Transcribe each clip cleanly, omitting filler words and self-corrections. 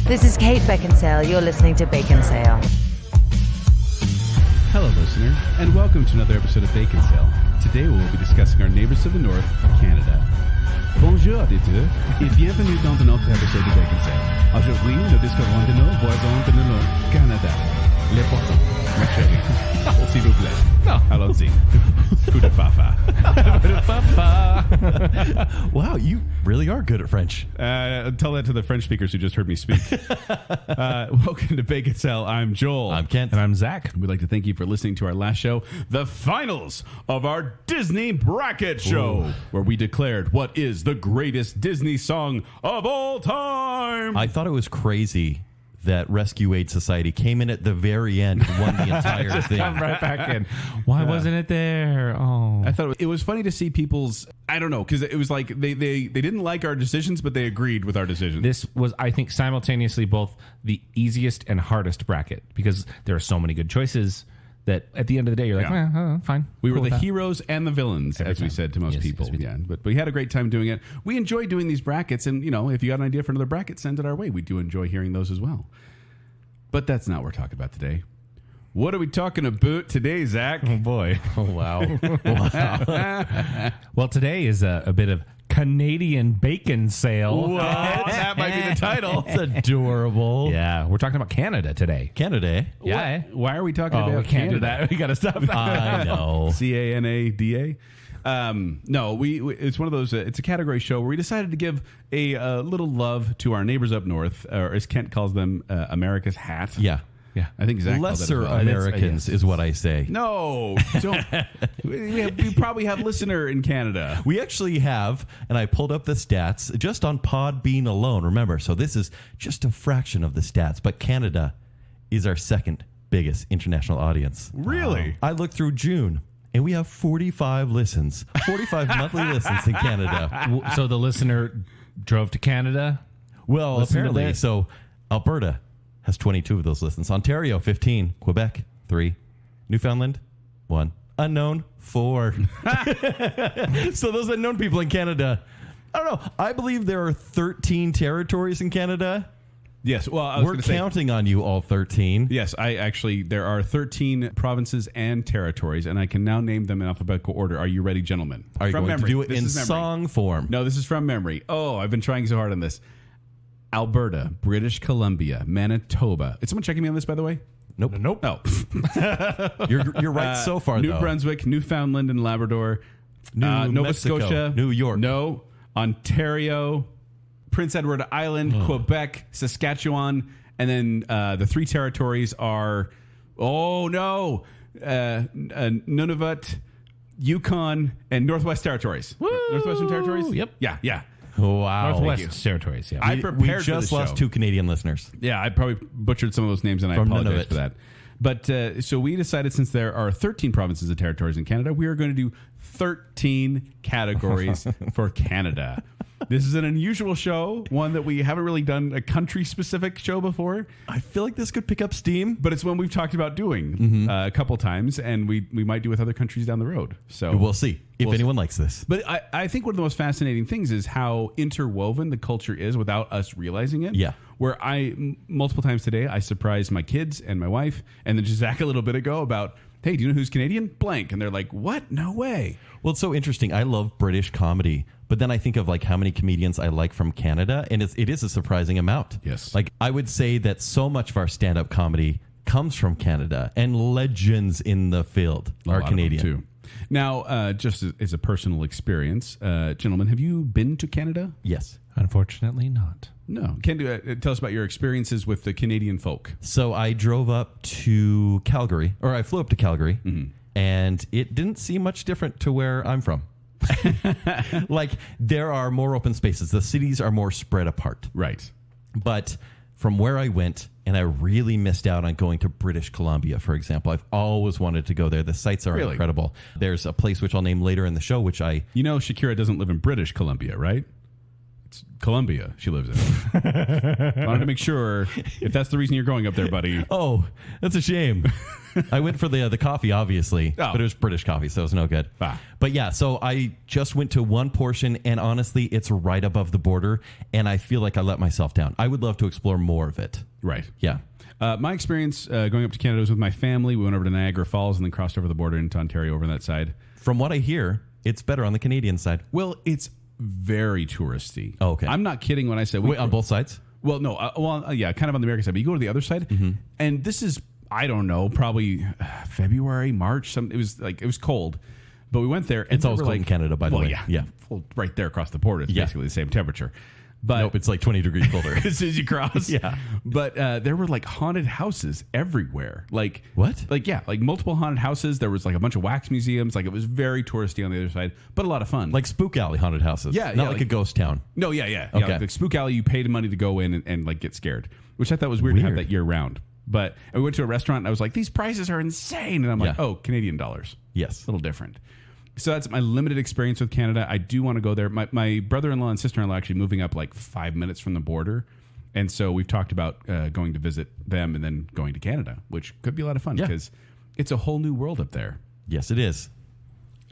This is Kate Baconsale. You're listening to Baconsale. Hello, listener, and welcome to another episode of Baconsale. Today we will be discussing our neighbors to the north, Canada. Bonjour, auditeurs, et bienvenue dans un autre épisode de Baconsale. Aujourd'hui, nous discuterons de nos voisins de le Canada. Les poissons, ma chérie. S'il vous plaît. No. Allons-y. Coup de fafa. Coup de fafa. Wow, you really are good at French. Tell that to the French speakers who just heard me speak. Welcome to Baconsale. I'm Joel. I'm Kent. And I'm Zack. We'd like to thank you for listening to our last show, the finals of our Disney Bracket Show, where we declared what is the greatest Disney song of all time. I thought it was crazy that Rescue Aid Society came in at the very end and won the entire thing. Come right back in. Why wasn't it there? Oh, I thought it was funny to see people's, I don't know, because it was like they didn't like our decisions, but they agreed with our decisions. This was, I think, simultaneously both the easiest and hardest bracket because there are so many good choices that at the end of the day, you're like, fine. We were cool the heroes and the villains, as we said to most people. Yes, we did. Yeah, but we had a great time doing it. We enjoy doing these brackets, and if you got an idea for another bracket, send it our way. We do enjoy hearing those as well. But that's not what we're talking about today. What are we talking about today, Zach? Oh, boy. Oh, wow. Wow. Well, today is a bit of Canadian bacon sale. What? That might be the title. It's adorable. Yeah, we're talking about Canada today. Canada, eh? Yeah. Why are we talking about we can't do Canada? that. We got to stop that. I know. Canada. No, we it's one of those. It's a category show where we decided to give a little love to our neighbors up north, or as Kent calls them, America's hat. Yeah. Yeah. I think Zack called that as Lesser well. Americans is what I say. No, don't. we probably have listener in Canada. We actually have, and I pulled up the stats just on Podbean alone. Remember, so this is just a fraction of the stats, but Canada is our second biggest international audience. Really? I looked through June, and we have 45 listens, 45 monthly listens in Canada. So the listener drove to Canada? Well, Listen to apparently, that. so Alberta has 22 of those listens. Ontario, 15. Quebec, 3. Newfoundland, 1. Unknown, 4. So those unknown people in Canada, I don't know. I believe there are 13 territories in Canada. Yes. Well, I was We're gonna say, counting on you, all 13. yes, there are 13 provinces and territories, and I can now name them in alphabetical order. Are you ready, gentlemen? Are you From going memory. to do it This in is memory. song form? No, this is from memory. Oh, I've been trying so hard on this. Alberta, British Columbia, Manitoba. Is someone checking me on this, by the way? Nope. Nope. Oh. You're right so far, New though. Brunswick, Newfoundland and Labrador, Nova Mexico, Scotia, New York. No, Ontario, Prince Edward Island, Quebec, Saskatchewan, and then the three territories are, Nunavut, Yukon, and Northwest Territories. Northwestern Territories? Yep. Yeah. Wow. Northwest Territories, yeah. I We prepared for just this lost show. 2 Canadian listeners. Yeah, I probably butchered some of those names, and I From apologize Nunavut. for that. But so we decided, since there are 13 provinces and territories in Canada, we are going to do 13 categories for Canada. This is an unusual show, one that we haven't really done a country-specific show before. I feel like this could pick up steam. But it's one we've talked about doing a couple times, and we might do with other countries down the road. So We'll see if anyone likes this. But I think one of the most fascinating things is how interwoven the culture is without us realizing it. Yeah. Where multiple times today, I surprised my kids and my wife, and then just Zach a little bit ago about, hey, do you know who's Canadian? Blank. And they're like, what? No way. Well, it's so interesting. I love British comedy, but then I think of like how many comedians I like from Canada, and it is a surprising amount. Yes. Like I would say that so much of our stand-up comedy comes from Canada, and legends in the field are Canadian too. Now, just as a personal experience, gentlemen, have you been to Canada? Yes. Unfortunately not. No. Tell us about your experiences with the Canadian folk. So I drove up to Calgary, or I flew up to Calgary, and it didn't seem much different to where I'm from. Like there are more open spaces. The cities are more spread apart. Right. But from where I went, and I really missed out on going to British Columbia, for example. I've always wanted to go there. The sites are incredible. There's a place which I'll name later in the show, which Shakira doesn't live in British Columbia, right? it's Colombia she lives in. I wanted to make sure if that's the reason you're going up there, buddy. Oh, that's a shame. I went for the coffee, obviously, but it was British coffee, so it was no good. Ah. But yeah, so I just went to one portion, and honestly, it's right above the border, and I feel like I let myself down. I would love to explore more of it. Right. Yeah. My experience going up to Canada was with my family. We went over to Niagara Falls and then crossed over the border into Ontario over on that side. From what I hear, it's better on the Canadian side. Well, it's very touristy. Oh, okay. I'm not kidding when I say... Wait, on both sides? Well, no. Yeah, kind of on the American side. But you go to the other side, and this is, I don't know, probably February, March. It was cold. But we went there. And it's always cold in Canada, by the way. Yeah. Well, right there across the border. It's basically the same temperature. But nope, it's like 20 degrees colder. as soon as you cross. Yeah. But there were like haunted houses everywhere. Like what? Like multiple haunted houses. There was like a bunch of wax museums. Like it was very touristy on the other side, but a lot of fun. Like Spook Alley haunted houses. Yeah. Not like a ghost town. No, yeah. Okay. Like Spook Alley, you paid money to go in and like get scared, which I thought was weird to have that year round. But we went to a restaurant and I was like, these prices are insane. And I'm like, oh, Canadian dollars. Yes. A little different. So that's my limited experience with Canada. I do want to go there. My brother-in-law and sister-in-law are actually moving up like 5 minutes from the border. And so we've talked about going to visit them and then going to Canada, which could be a lot of fun because it's a whole new world up there. Yes, it is.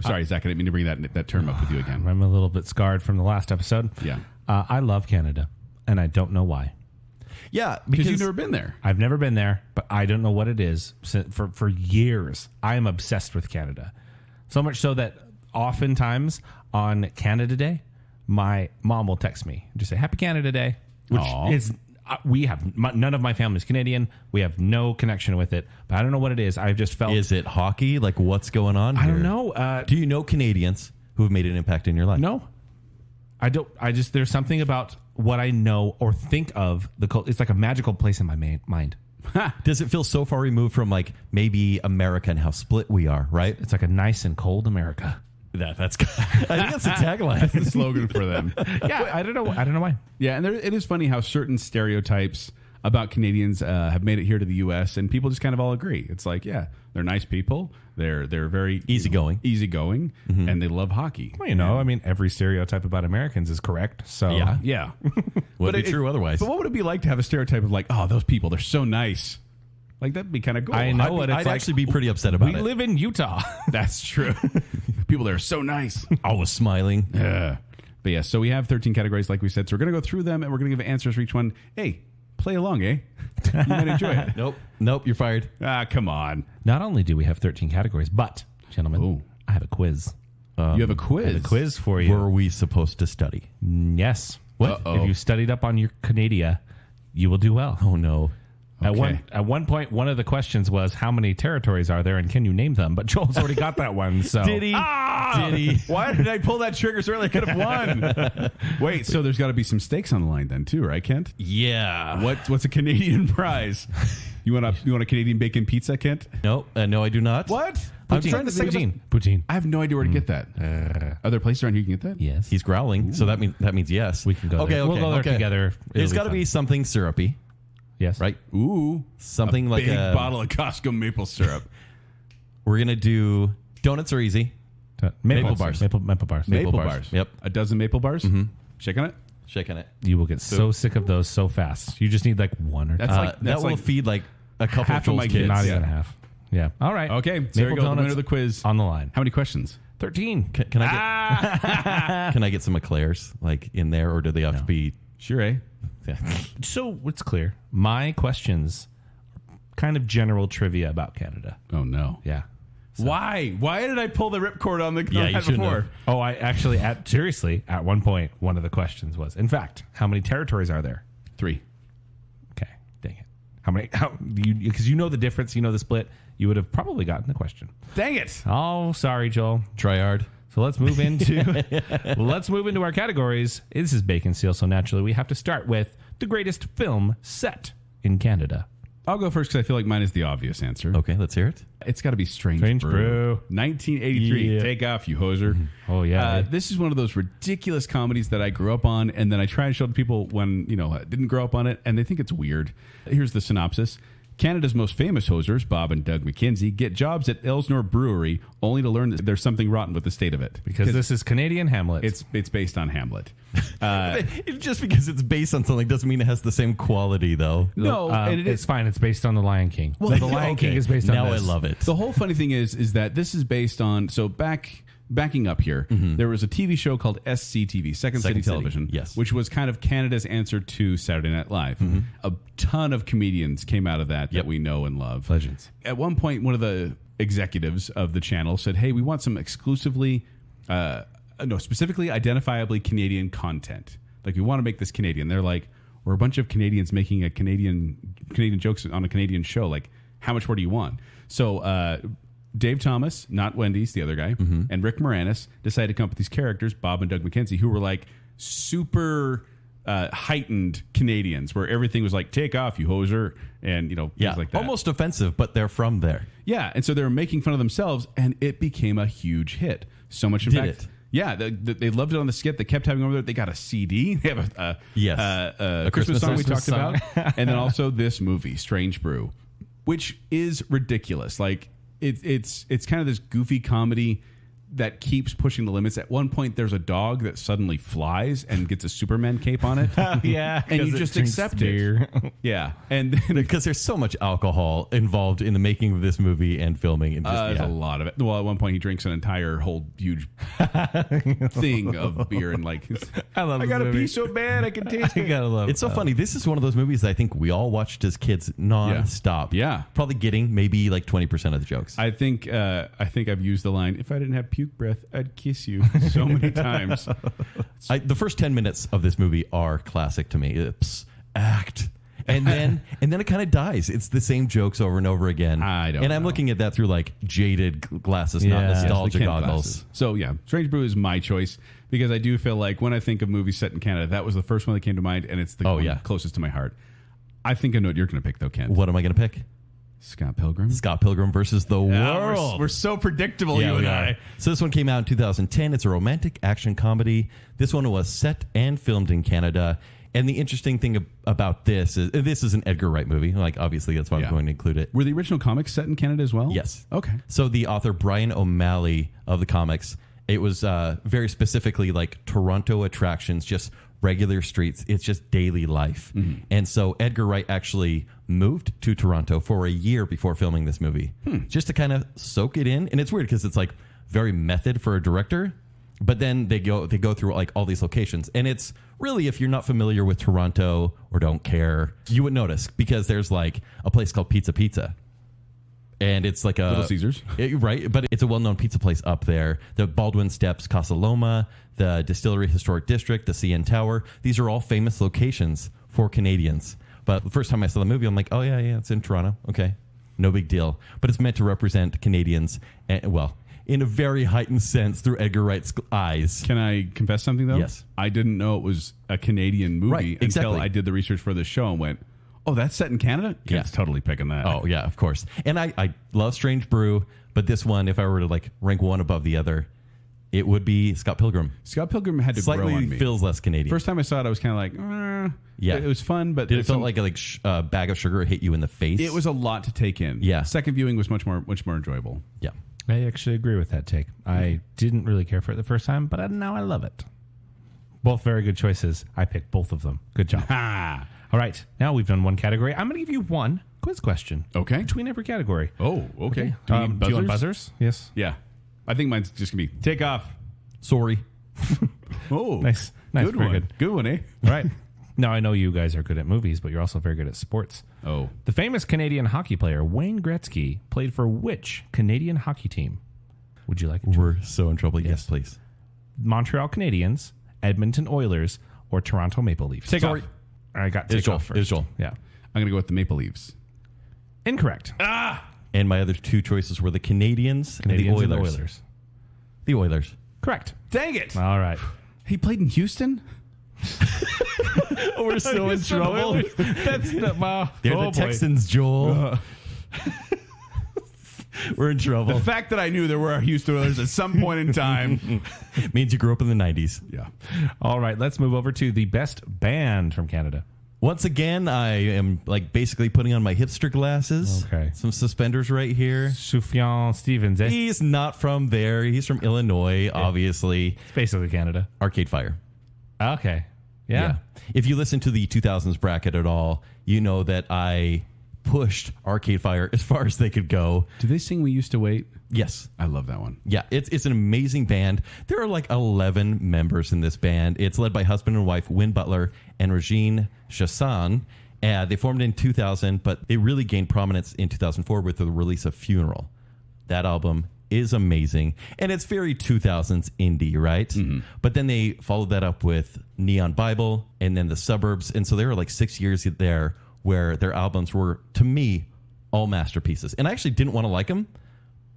Sorry, Zach, I didn't mean to bring that term up with you again. I'm a little bit scarred from the last episode. Yeah. I love Canada, and I don't know why. Yeah, because you've never been there. I've never been there, but I don't know what it is. For years, I am obsessed with Canada. So much so that oftentimes on Canada Day, my mom will text me and just say, Happy Canada Day, which is, none of my family is Canadian. We have no connection with it, but I don't know what it is. I've just felt. Is it hockey? Like what's going on here? I don't know. Do you know Canadians who have made an impact in your life? No. I don't. There's something about what I know or think of. It's like a magical place in my mind. Does it feel so far removed from like maybe America and how split we are, right? It's like a nice and cold America. That's I think that's the tagline. That's the slogan for them. Yeah, I don't know why. Yeah, and it is funny how certain stereotypes about Canadians have made it here to the U.S. and people just kind of all agree. It's like, yeah, they're nice people. They're very easygoing, and they love hockey. Well, I mean, every stereotype about Americans is correct. So yeah. Would be true otherwise. But what would it be like to have a stereotype of like, oh, those people, they're so nice? Like that'd be kind of cool. I know I'd actually be pretty upset about it. We live in Utah. That's true. People there are so nice. Always smiling. Yeah. But yeah, so we have 13 categories, like we said. So we're going to go through them and we're going to give answers for each one. Hey, play along, eh? You might enjoy it. Nope, you're fired. Come on. Not only do we have 13 categories, but, gentlemen, I have a quiz. You have a quiz? I have a quiz for you. Were we supposed to study? Yes. What? If you studied up on your Canada, you will do well. Oh, no. Okay. At one point, one of the questions was, how many territories are there and can you name them? But Joel's already got that one. So Did he? Did he? Why did I pull that trigger so early? I could have won. Wait, so there's got to be some stakes on the line then too, right, Kent? Yeah. What's a Canadian prize? You want a Canadian bacon pizza, Kent? No, no, I do not. What? I'm trying to think of Poutine. I have no idea where to get that. Are there places around here you can get that? Yes. He's growling, so that means yes. We can go there. Okay, We'll go there together. There's got to be something syrupy, Yes. right? Ooh. Something like big bottle of Costco maple syrup. We're going to do donuts are easy. Maple bars. Maple bars. Maple bars. Yep. A dozen maple bars? Mm-hmm. Shake on it? Shaking it. You will get so sick of those so fast. You just need like one or two. That will feed like a couple half of of my Joel's kids. kids. Not even half. Yeah. All right. Okay. So Maple there you go. The donuts winner of the quiz. on the line. How many questions? 13. Can I get can I get some eclairs like in there, or do they have to be? Sure, eh? Yeah. So it's clear. My questions are kind of general trivia about Canada. Oh, no. Yeah. Why? Why did I pull the ripcord on the Yeah, you shouldn't before? have. Oh, I actually, at one point, one of the questions was, in fact, how many territories are there? 3. Okay, dang it. Because you know the difference, you know the split, you would have probably gotten the question. Dang it. Oh, sorry, Joel. Try hard. So let's move into our categories. This is Baconsale, so naturally we have to start with the greatest film set in Canada. I'll go first because I feel like mine is the obvious answer. Okay, let's hear it. It's got to be Strange Brew. Brew. 1983. Yeah. Take off, you hoser. Oh, yeah. This is one of those ridiculous comedies that I grew up on, and then I try and show to people when, I didn't grow up on it, and they think it's weird. Here's the synopsis. Canada's most famous hosers, Bob and Doug McKenzie, get jobs at Elsnore Brewery only to learn that there's something rotten with the state of it. Because this is Canadian Hamlet. It's based on Hamlet. Just because it's based on something doesn't mean it has the same quality, though. No, and it it's is fine. It's based on The Lion King. The Lion King is based on now this. I love it. the whole funny thing is that this is based on. So backing up here, there was a TV show called SCTV, Second City Television, yes. which was kind of Canada's answer to Saturday Night Live. A ton of comedians came out of that we know and love. Legends. At one point, one of the executives of the channel said, "Hey, we want some exclusively, specifically identifiably Canadian content. Like, we want to make this Canadian." They're like, "We're a bunch of Canadians making a Canadian jokes on a Canadian show. Like, how much more do you want?" So Dave Thomas, not Wendy's, the other guy, and Rick Moranis decided to come up with these characters, Bob and Doug McKenzie, who were like super heightened Canadians, where everything was like, "Take off, you hoser," and things like that. Almost offensive, but they're from there. Yeah, and so they were making fun of themselves, and it became a huge hit. So much, in Did fact, it? yeah, they loved it on the skit. They kept having it over there. They got a CD. They have a Christmas song we talked about, and then also this movie, Strange Brew, which is ridiculous. Like it's kind of this goofy comedy that keeps pushing the limits. At one point, there's a dog that suddenly flies and gets a Superman cape on it. Yeah, and you just accept it. Yeah, and then Because there's so much alcohol involved in the making of this movie and filming. And just, there's a lot of it. Well, at one point, he drinks an entire whole huge thing of beer and like, I gotta pee so bad I can taste it. gotta love It's so funny. This is one of those movies that I think we all watched as kids nonstop. Yeah. Probably getting maybe like 20% of the jokes. I think I've used the line, "If I didn't have puke breath, I'd kiss you," so many times. The first 10 minutes of this movie are classic to me. It's act. And then it kind of dies. It's the same jokes over and over again. I'm looking at that through like jaded glasses, not nostalgia Kent goggles. glasses. So yeah, Strange Brew is my choice because I do feel like when I think of movies set in Canada, that was the first one that came to mind, and it's the one closest to my heart. I think I know what you're going to pick, though, Kent. What am I going to pick? Scott Pilgrim. Scott Pilgrim versus the World. We're so predictable, you and I. So this one came out in 2010. It's a romantic action comedy. This one was set and filmed in Canada. And the interesting thing about this is an Edgar Wright movie. Like, obviously, that's why I'm going to include it. Were the original comics set in Canada as well? Yes. Okay. So the author, Brian O'Malley of the comics, it was very specifically like Toronto attractions, just regular streets. It's just daily life. And so Edgar Wright actually moved to Toronto for a year before filming this movie, just to kind of soak it in. And it's weird because it's like very method for a director, but then they go through like all these locations. And it's really, if you're not familiar with Toronto or don't care, you would notice because there's like a place called Pizza. And it's like a Little Caesars. Right? But it's a well-known pizza place up there. The Baldwin Steps, Casa Loma, the Distillery Historic District, the CN Tower. These are all famous locations for Canadians. But the first time I saw the movie, I'm like, oh, yeah, it's in Toronto. Okay. No big deal. But it's meant to represent Canadians, in a very heightened sense through Edgar Wright's eyes. Can I confess something, though? Yes. I didn't know it was a Canadian movie until I did the research for the show and went, oh, that's set in Canada? Yeah. It's totally picking that. Oh, yeah, of course. And I love Strange Brew, but this one, if I were to like rank one above the other, it would be Scott Pilgrim. Scott Pilgrim had to grow on Slightly me. feels less Canadian. First time I saw it, I was kind of like, yeah. It was fun, but Did it feel like a bag of sugar hit you in the face? it was a lot to take in. Yeah. Second viewing was much more enjoyable. Yeah. I actually agree with that take. I didn't really care for it the first time, but now I love it. Both very good choices. I picked both of them. Good job. All right. Now we've done one category. I'm going to give you one quiz question. Okay. Between every category. Oh, okay. Do we need Do you want buzzers? Yes. Yeah. I think mine's just going to be take off. Sorry. Oh, Nice. Good Very one. good. Good one, eh? All right. Now, I know you guys are good at movies, but you're also very good at sports. Oh. The famous Canadian hockey player Wayne Gretzky played for which Canadian hockey team? Would you like it? We're so in trouble. Yes, please. Montreal Canadiens, Edmonton Oilers, or Toronto Maple Leafs? Take off. I got It's take Joel. off first. It's Joel. Yeah. I'm going to go with the Maple Leafs. Incorrect. And my other two choices were the Canadians and the Canadiens Oilers. and the Oilers. The Oilers. Correct. Dang it. All right. He played in Houston? We're so in trouble. That's the, They're the Texans, Joel. We're in trouble. The fact that I knew there were Houston Oilers at some point in time. Means you grew up in the 90s. Yeah. All right. Let's move over to the best band from Canada. Once again, I am like basically putting on my hipster glasses. Okay. Some suspenders right here. Sufjan Stevens. It's He's not from there. He's from Illinois, obviously. basically Canada. Arcade Fire. Okay. Yeah. If you listen to the 2000s bracket at all, you know that I pushed Arcade Fire as far as they could go. Do they sing We Used to Wait? Yes. I love that one. Yeah, it's an amazing band. There are like 11 members in this band. It's led by husband and wife Win Butler and Regine Chassan. They formed in 2000, but they really gained prominence in 2004 with the release of Funeral. That album is amazing, and it's very 2000s indie, right? Mm-hmm. But then they followed that up with Neon Bible and then The Suburbs, and so there were like 6 years there where their albums were, to me, all masterpieces. And I actually didn't want to like them,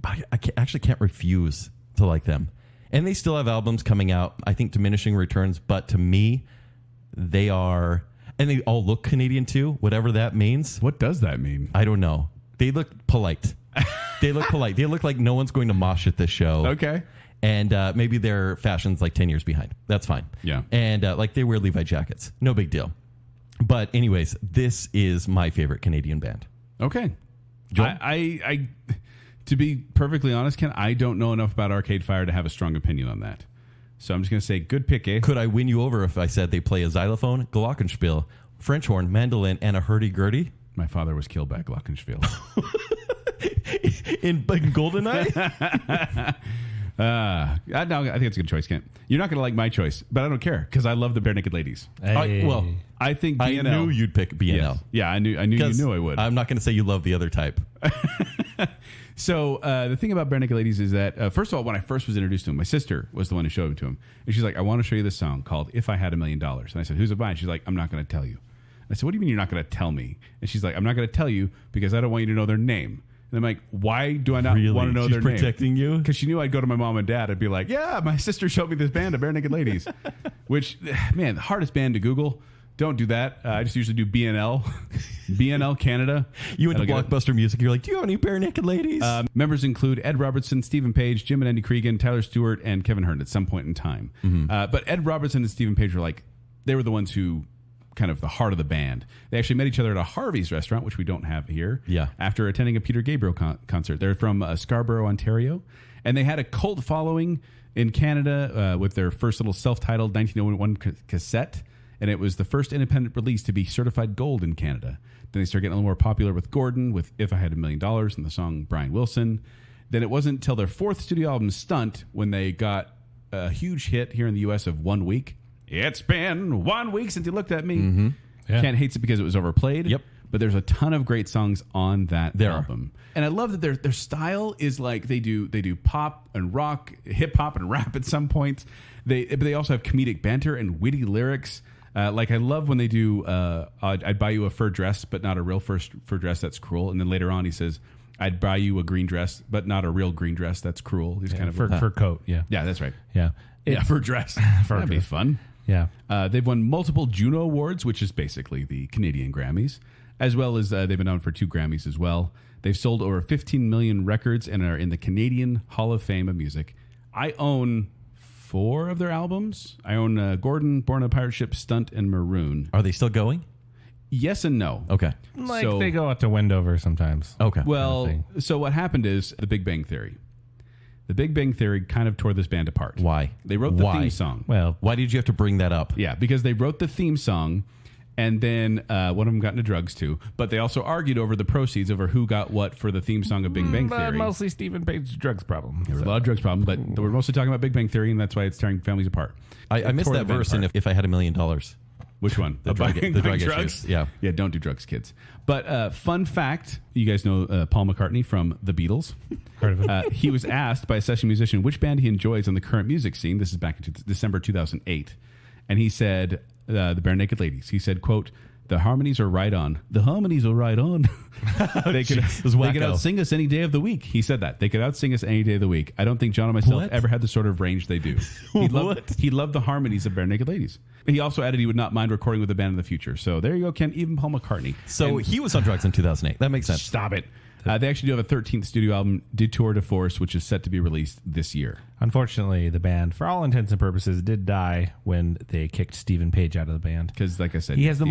but I actually can't refuse to like them. And they still have albums coming out, I think diminishing returns, but to me, they are, and they all look Canadian too, whatever that means. What does that mean? I don't know. They look polite. They look polite. They look like no one's going to mosh at this show. Okay. And maybe their fashion's like 10 years behind. That's fine. Yeah. And like they wear Levi jackets. No big deal. But anyways, this is my favorite Canadian band. Okay. I to be perfectly honest, Ken, I don't know enough about Arcade Fire to have a strong opinion on that. So I'm just going to say good pick, eh? Could I win you over if I said they play a xylophone, glockenspiel, French horn, mandolin, and a hurdy-gurdy? My father was killed by glockenspiel. in GoldenEye? No, I think it's a good choice, Kent. You're not going to like my choice, but I don't care because I love the Bare Naked Ladies. Hey. I think BNL. I knew you'd pick BNL. Yes. Yeah, I knew you knew I would. I'm not going to say you love the other type. So the thing about Bare Naked Ladies is that, first of all, when I first was introduced to him, my sister was the one who showed him to him. And she's like, I want to show you this song called If I Had $1 Million. And I said, who's it by? And she's like, I'm not going to tell you. I said, what do you mean you're not going to tell me? And she's like, I'm not going to tell you because I don't want you to know their name. And I'm like, why do I not want to know their name? She's protecting you? Because she knew I'd go to my mom and dad. I'd be like, yeah, my sister showed me this band of Bare Naked Ladies. Which, man, the hardest band to Google. Don't do that. I just usually do BNL. BNL Canada. You went to Blockbuster Music. You're like, do you have any Bare Naked Ladies? Members include Ed Robertson, Stephen Page, Jim and Andy Cregan, Tyler Stewart, and Kevin Hearn at some point in time. Mm-hmm. But Ed Robertson and Stephen Page were like, they were the ones who kind of the heart of the band. They actually met each other at a Harvey's restaurant, which we don't have here. Yeah. After attending a Peter Gabriel concert. They're from Scarborough, Ontario. And they had a cult following in Canada with their first little self-titled 1901 cassette. And it was the first independent release to be certified gold in Canada. Then they started getting a little more popular with Gordon, with If I Had $1 Million and the song Brian Wilson. Then it wasn't until their fourth studio album, Stunt, when they got a huge hit here in the U.S. of 1 week. It's been 1 week since you looked at me. Mm-hmm. Yeah. Kent hates it because it was overplayed. Yep. But there's a ton of great songs on that album. And I love that their style is like they do pop and rock, hip hop and rap at some points. But they also have comedic banter and witty lyrics. Like I love when they do I'd buy you a fur dress, but not a real fur dress. That's cruel. And then later on he says, I'd buy you a green dress, but not a real green dress. That's cruel. He's kind of fur coat. Yeah. Yeah, that's right. Yeah. Fur dress. That'd be fun. Yeah. They've won multiple Juno Awards, which is basically the Canadian Grammys, as well as they've been known for 2 Grammys as well. They've sold over 15 million records and are in the Canadian Hall of Fame of Music. I own 4 of their albums. I own Gordon, Born on a Pirate Ship, Stunt, and Maroon. Are they still going? Yes and no. Okay. They go out to Wendover sometimes. Okay. Well, kind of so what happened is The Big Bang Theory. The Big Bang Theory kind of tore this band apart. Why? They wrote the theme song. Well, why did you have to bring that up? Yeah, because they wrote the theme song, and then one of them got into drugs too. But they also argued over the proceeds over who got what for the theme song of Big Bang Theory. Mostly Stephen Page's drugs problem. There were a lot of drugs problems, but we're mostly talking about Big Bang Theory, and that's why it's tearing families apart. I missed that verse in If I Had $1 Million. Which one? The drug drugs? Yeah. Yeah, don't do drugs, kids. But fun fact, you guys know Paul McCartney from The Beatles. Heard of it. He was asked by a session musician which band he enjoys on the current music scene. This is back in December 2008. And he said, the Bare Naked Ladies. He said, quote, the harmonies are right on. The harmonies are right on. They could outsing us any day of the week. He said that. They could outsing us any day of the week. I don't think John and myself ever had the sort of range they do. He loved the harmonies of Bare Naked Ladies. He also added he would not mind recording with the band in the future. So there you go, Ken. Even Paul McCartney. So he was on drugs in 2008. That makes sense. Stop it. They actually do have a 13th studio album, Detour de Force, which is set to be released this year. Unfortunately, the band, for all intents and purposes, did die when they kicked Stephen Page out of the band. Because, like I said, he has the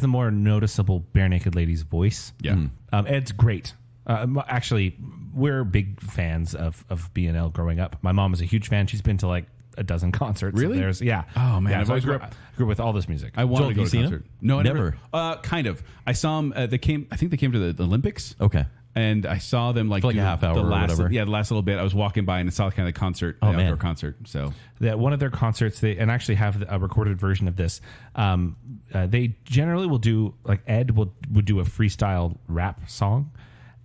more noticeable Bare Naked Ladies voice. Yeah, Ed's great. Actually, we're big fans of BNL growing up. My mom is a huge fan. She's been to like a dozen concerts. Really? Yeah. Oh, man, Yeah, I've so I always grew up with all this music. I wanted Joel, to go you to seen concert. him? No, I Never. Kind of. I saw them. I think they came to the Olympics. Okay. And I saw them like For like do a half hour the or last, whatever. Yeah, the last little bit. I was walking by and I saw kind of the concert, the outdoor concert. So That one of their concerts, they and actually have a recorded version of this. They generally will do like Ed would do a freestyle rap song.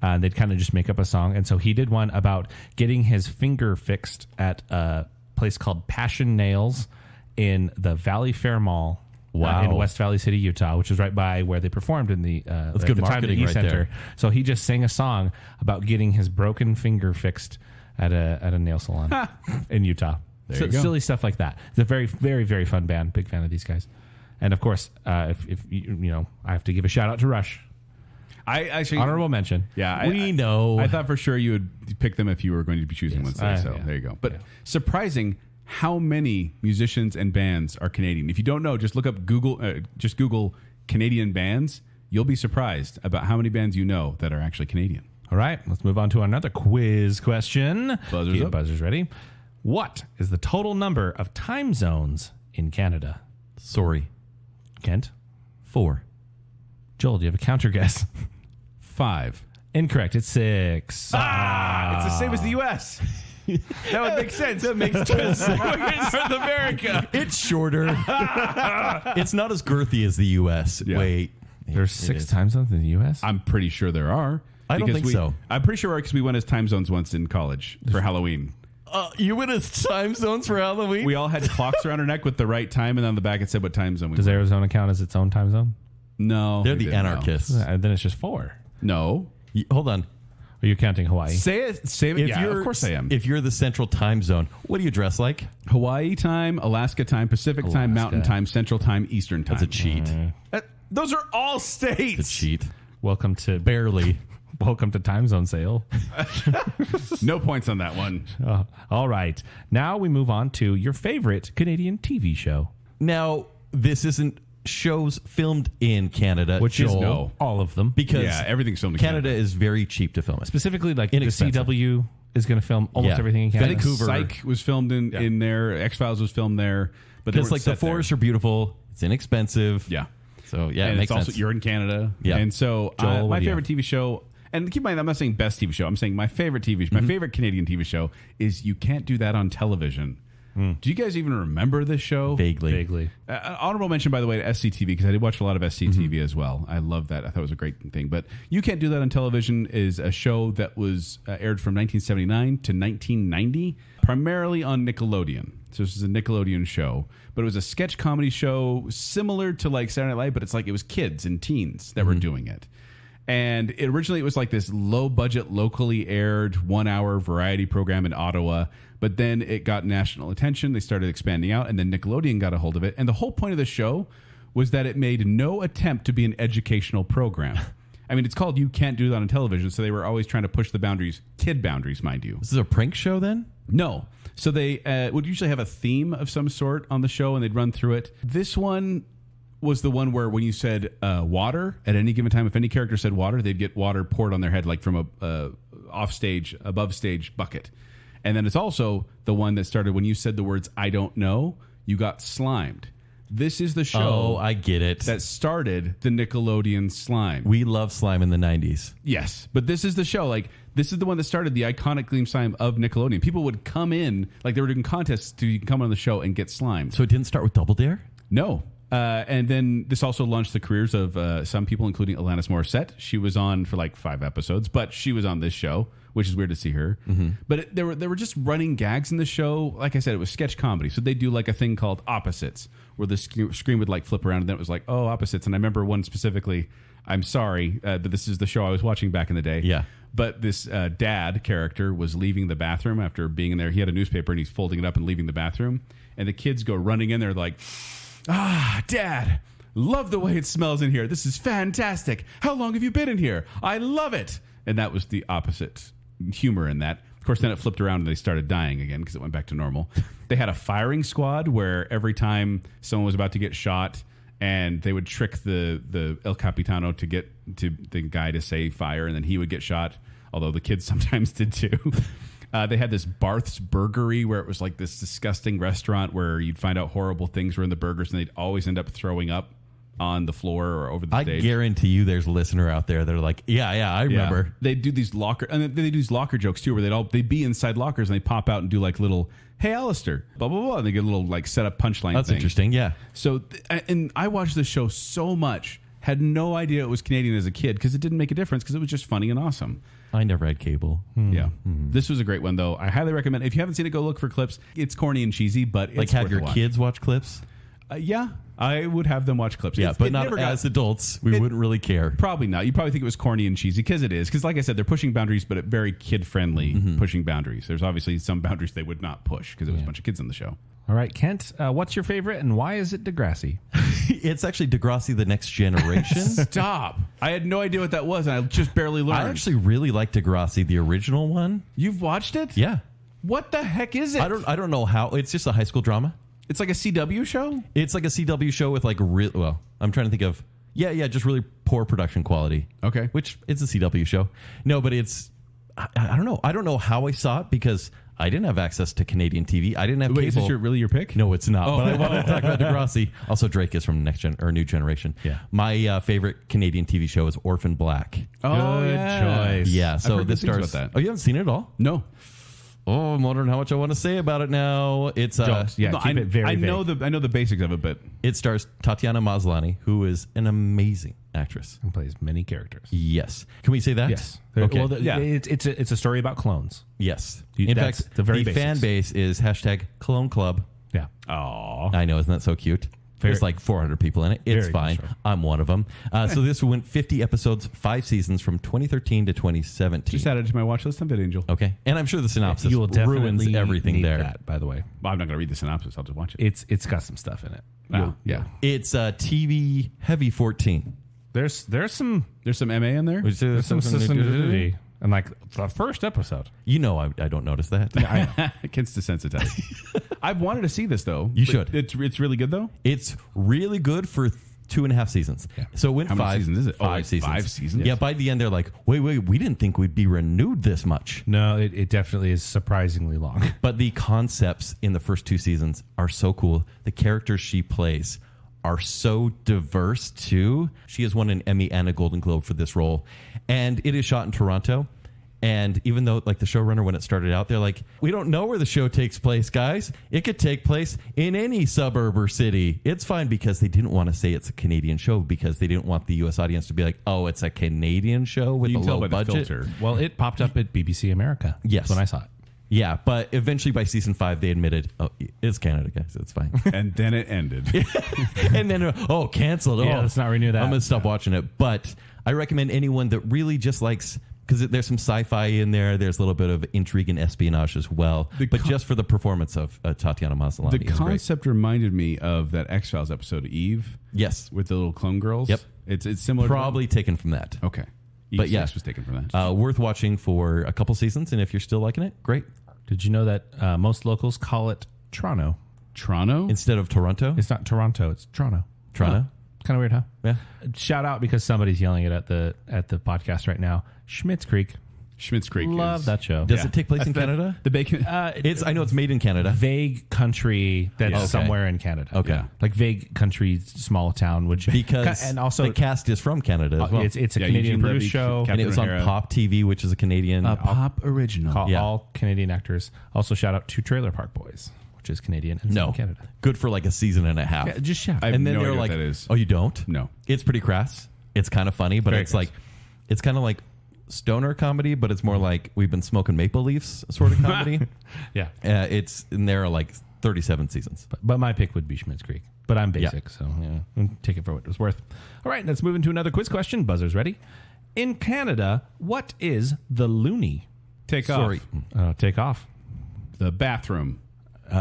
They'd kind of just make up a song, and so he did one about getting his finger fixed at a place called Passion Nails in the Valley Fair Mall. Wow. In West Valley City, Utah, which is right by where they performed in the That's at good the time marketing the right Center. there. So he just sang a song about getting his broken finger fixed at a nail salon in Utah. There you go. Silly stuff like that. It's a very, very, very fun band. Big fan of these guys. And of course, if you know, I have to give a shout out to Rush. I actually Honorable mention. Yeah, We know. I thought for sure you would pick them if you were going to be choosing one today. So yeah. there you go. But surprising how many musicians and bands are Canadian. If you don't know, just look up Google. Just Google Canadian bands. You'll be surprised about how many bands you know that are actually Canadian. All right, let's move on to another quiz question. Buzzers Keep up. buzzers ready. What is the total number of time zones in Canada? Sorry. Kent? 4. Joel, do you have a counter guess? 5. Incorrect. It's 6. It's the same as the U.S. That would make sense. That makes total sense. North America. It's shorter. It's not as girthy as the U.S. Yeah. Wait. There's 6 time zones in the U.S.? I'm pretty sure there are. I don't Because think so. I'm pretty sure because we went as time zones once in college for Halloween. You went as time zones for Halloween? We all had clocks around our neck with the right time, and on the back it said what time zone we Does were. Arizona count as its own time zone? No. They're we the didn't, no. anarchists. Then it's just 4. No. Hold on. Are you counting Hawaii? Say it. Yeah, of course I am. If you're the central time zone, what do you dress like? Hawaii time, Alaska time, Pacific time, Mountain time, Central time, Eastern time. That's a cheat. Those are all states. It's a cheat. Welcome to Barely. welcome to time zone sale. No points on that one. All right. Now we move on to your favorite Canadian TV show. Now, this isn't shows filmed in Canada. Which is no. all of them. Because Yeah, everything's filmed in Canada is very cheap to film it. Specifically, like the Inexpensive. CW is going to film almost Yeah. everything in Canada. Vancouver. Psych was filmed in there. X-Files was filmed there. But they Because weren't like the set there. forests are beautiful. It's inexpensive. Yeah. So yeah, And it it's makes also, sense. you're in Canada. Yeah. And so Joel, what my do you favorite TV show, and keep in mind, I'm not saying best TV show. I'm saying my favorite TV show, Mm-hmm. my favorite Canadian TV show is You Can't Do That on Television. Do you guys even remember this show? Vaguely. Honorable mention, by the way, to SCTV, because I did watch a lot of SCTV Mm-hmm. as well. I love that. I thought it was a great thing. But You Can't Do That on Television is a show that was aired from 1979 to 1990, primarily on Nickelodeon. So this is a Nickelodeon show, but it was a sketch comedy show similar to like Saturday Night Live, but it's like it was kids and teens that were doing it. And originally it was like this low budget, locally aired 1 hour variety program in Ottawa. But then it got national attention. They started expanding out, and then Nickelodeon got a hold of it. And the whole point of the show was that it made no attempt to be an educational program. I mean, it's called You Can't Do That on Television, so they were always trying to push the boundaries, kid boundaries, mind you. This is a prank show then? No. So they would usually have a theme of some sort on the show, and they'd run through it. This one was the one where when you said water at any given time, if any character said water, they'd get water poured on their head like from a off stage, above stage bucket. And then it's also the one that started when you said the words "I don't know," you got slimed. This is the show Oh, I get it. that started the Nickelodeon slime. We love slime in the 90s. Yes, but this is the show. Like, this is the one that started the iconic theme slime of Nickelodeon. People would come in, like they were doing contests to come on the show and get slimed. So it didn't start with Double Dare? No. And then this also launched the careers of some people, including Alanis Morissette. She was on for like 5 episodes, but she was on this show, which is weird to see her. But there were just running gags in the show. Like I said, it was sketch comedy. So they do like a thing called opposites, where the screen would like flip around, and then it was like, oh, opposites. And I remember one specifically. I'm sorry, but this is the show I was watching back in the day. Yeah. But this dad character was leaving the bathroom after being in there. He had a newspaper, and he's folding it up and leaving the bathroom. And the kids go running in there like, Dad, love the way it smells in here. This is fantastic. How long have you been in here? I love it. And that was the opposite humor in that. Of course, then it flipped around and they started dying again because it went back to normal. They had a firing squad where every time someone was about to get shot, and they would trick the El Capitano to get to the guy to say fire, and then he would get shot, although the kids sometimes did too. They had this Barth's Burgery where it was like this disgusting restaurant where you'd find out horrible things were in the burgers and they'd always end up throwing up on the floor or over the stage. I guarantee you there's a listener out there that are like, yeah, I remember. They do these locker, and they do these locker jokes too, where they'd be inside lockers and they pop out and do like little, hey, Alistair, blah, blah, blah. And they get a little like set up punchline That's thing. interesting, yeah. So, and I watched this show so much, had no idea it was Canadian as a kid because it didn't make a difference because it was just funny and awesome. I never had cable. Yeah. This was a great one, though. I highly recommend. If you haven't seen it, go look for clips. It's corny and cheesy, but it's Like have worth your a watch. kids watch clips? Yeah, I would have them watch clips. Yeah, It but never not as adults. We wouldn't really care. Probably not. You probably think it was corny and cheesy because it is. Because like I said, they're pushing boundaries, but very kid-friendly pushing boundaries. There's obviously some boundaries they would not push because it was a bunch of kids on the show. All right, Kent, what's your favorite and why is it Degrassi? It's actually Degrassi The Next Generation. Stop. I had no idea what that was, and I just barely learned. I actually really like Degrassi, the original one. You've watched it? Yeah. What the heck is it? I don't know how. It's just a high school drama. It's like a CW show? It's like a CW show with like well, I'm trying to think of just really poor production quality. Okay. Which it's a CW show. No, but it's I don't know. I don't know how I saw it because I didn't have access to Canadian TV. I didn't have Wait, cable. is this really your pick? No, it's not. Oh. But I want to talk about Degrassi. Also, Drake is from New Generation. Yeah. My favorite Canadian TV show is Orphan Black. Oh, Good choice. Yeah. So heard this good things stars. about that. Oh, you haven't seen it at all? No. Oh, I'm wondering how much I want to say about it now. It's Don't. Yeah, No, keep it very I know vague. I know the basics of it, but it stars Tatiana Maslany, who is an amazing actress. And plays many characters. Yes. Can we say that? Yes. Okay. Well, it's a story about clones. Yes. You- In that's fact, the very fan basics. base is hashtag Clone Club. Yeah. oh, I know, isn't that so cute? Very- There's like 400 people in it. It's Very fine. good show. I'm one of them. So this went 50 episodes, 5 seasons from 2013 to 2017. just added to my watch list on VidAngel. Okay. And I'm sure the synopsis You will definitely ruins everything need there. that, by the way. Well, I'm not going to read the synopsis. I'll just watch it. It's got some stuff in it. Wow. Yeah. It's TV heavy 14. There's some There's some MA in there. Which is some something to do- sensitivity and like the first episode. You know I don't notice that. Against desensitized. I've wanted to see this though. You But should. It's really good though. It's really good for 2.5 seasons. Yeah. So it went How many 5 seasons is it? Oh, 5 it's seasons. 5 seasons? Yeah, by the end they're like, wait, we didn't think we'd be renewed this much. No, it definitely is surprisingly long. But the concepts in the first 2 seasons are so cool. The characters she plays are so diverse too. She has won an Emmy and a Golden Globe for this role. And it is shot in Toronto. And even though like the showrunner, when it started out, they're like, we don't know where the show takes place, guys. It could take place in any suburb or city. It's fine, because they didn't want to say it's a Canadian show because they didn't want the U.S. audience to be like, oh, it's a Canadian show with You a can tell low by the budget. filter. Well, it popped up at BBC America. Yes. That's when I saw it. Yeah, but eventually by season 5, they admitted, oh, it's Canada, guys. It's fine. And then it ended. And then, canceled. Yeah, let's not renew that. I'm going to stop watching it. But I recommend anyone that really just likes, because there's some sci-fi in there. There's a little bit of intrigue and espionage as well. But just for the performance of Tatiana Maslany. The it's great. concept reminded me of that X-Files episode, Eve, Yes. with the little clone girls. Yep. It's similar. Probably taken from that. To that? Okay. But yeah. X was taken from that. Worth watching for a couple seasons. And if you're still liking it, great. Did you know that most locals call it Toronto? Toronto? Instead of Toronto. It's not Toronto, it's Toronto. Toronto. Kind of weird, huh? Yeah. Shout out, because somebody's yelling it at the podcast right now. Schmitz Creek. Schmitz Creek. Love is, that show. Does it take place in Canada? The bacon. I know it's made in Canada. Vague country that's Okay. somewhere in Canada. Okay. Yeah. Like vague country, small town, which Because and also the cast is from Canada as well. it's a Yeah, Canadian Eugene produced Levy, show. Captain And it was on O'Hara. Pop TV, which is a Canadian. Pop original. Call Yeah. all Canadian actors. Also, shout out to Trailer Park Boys, which is Canadian and set No. in Canada. Good for like a season and a half. Yeah, just shout. I have And then no they're idea like, what that is. oh, you don't? No. It's pretty crass. It's kind of funny, but Very it's crass. like, it's kind of like stoner comedy, but it's more like we've been smoking maple leaves sort of comedy. Yeah, And there are like 37 seasons. but my pick would be Schmitz Creek. But I'm basic, so take it for what it was worth. All right, let's move into another quiz question. Buzzer's ready. In Canada, what is the loonie? Take Sorry. off. Take off. The bathroom.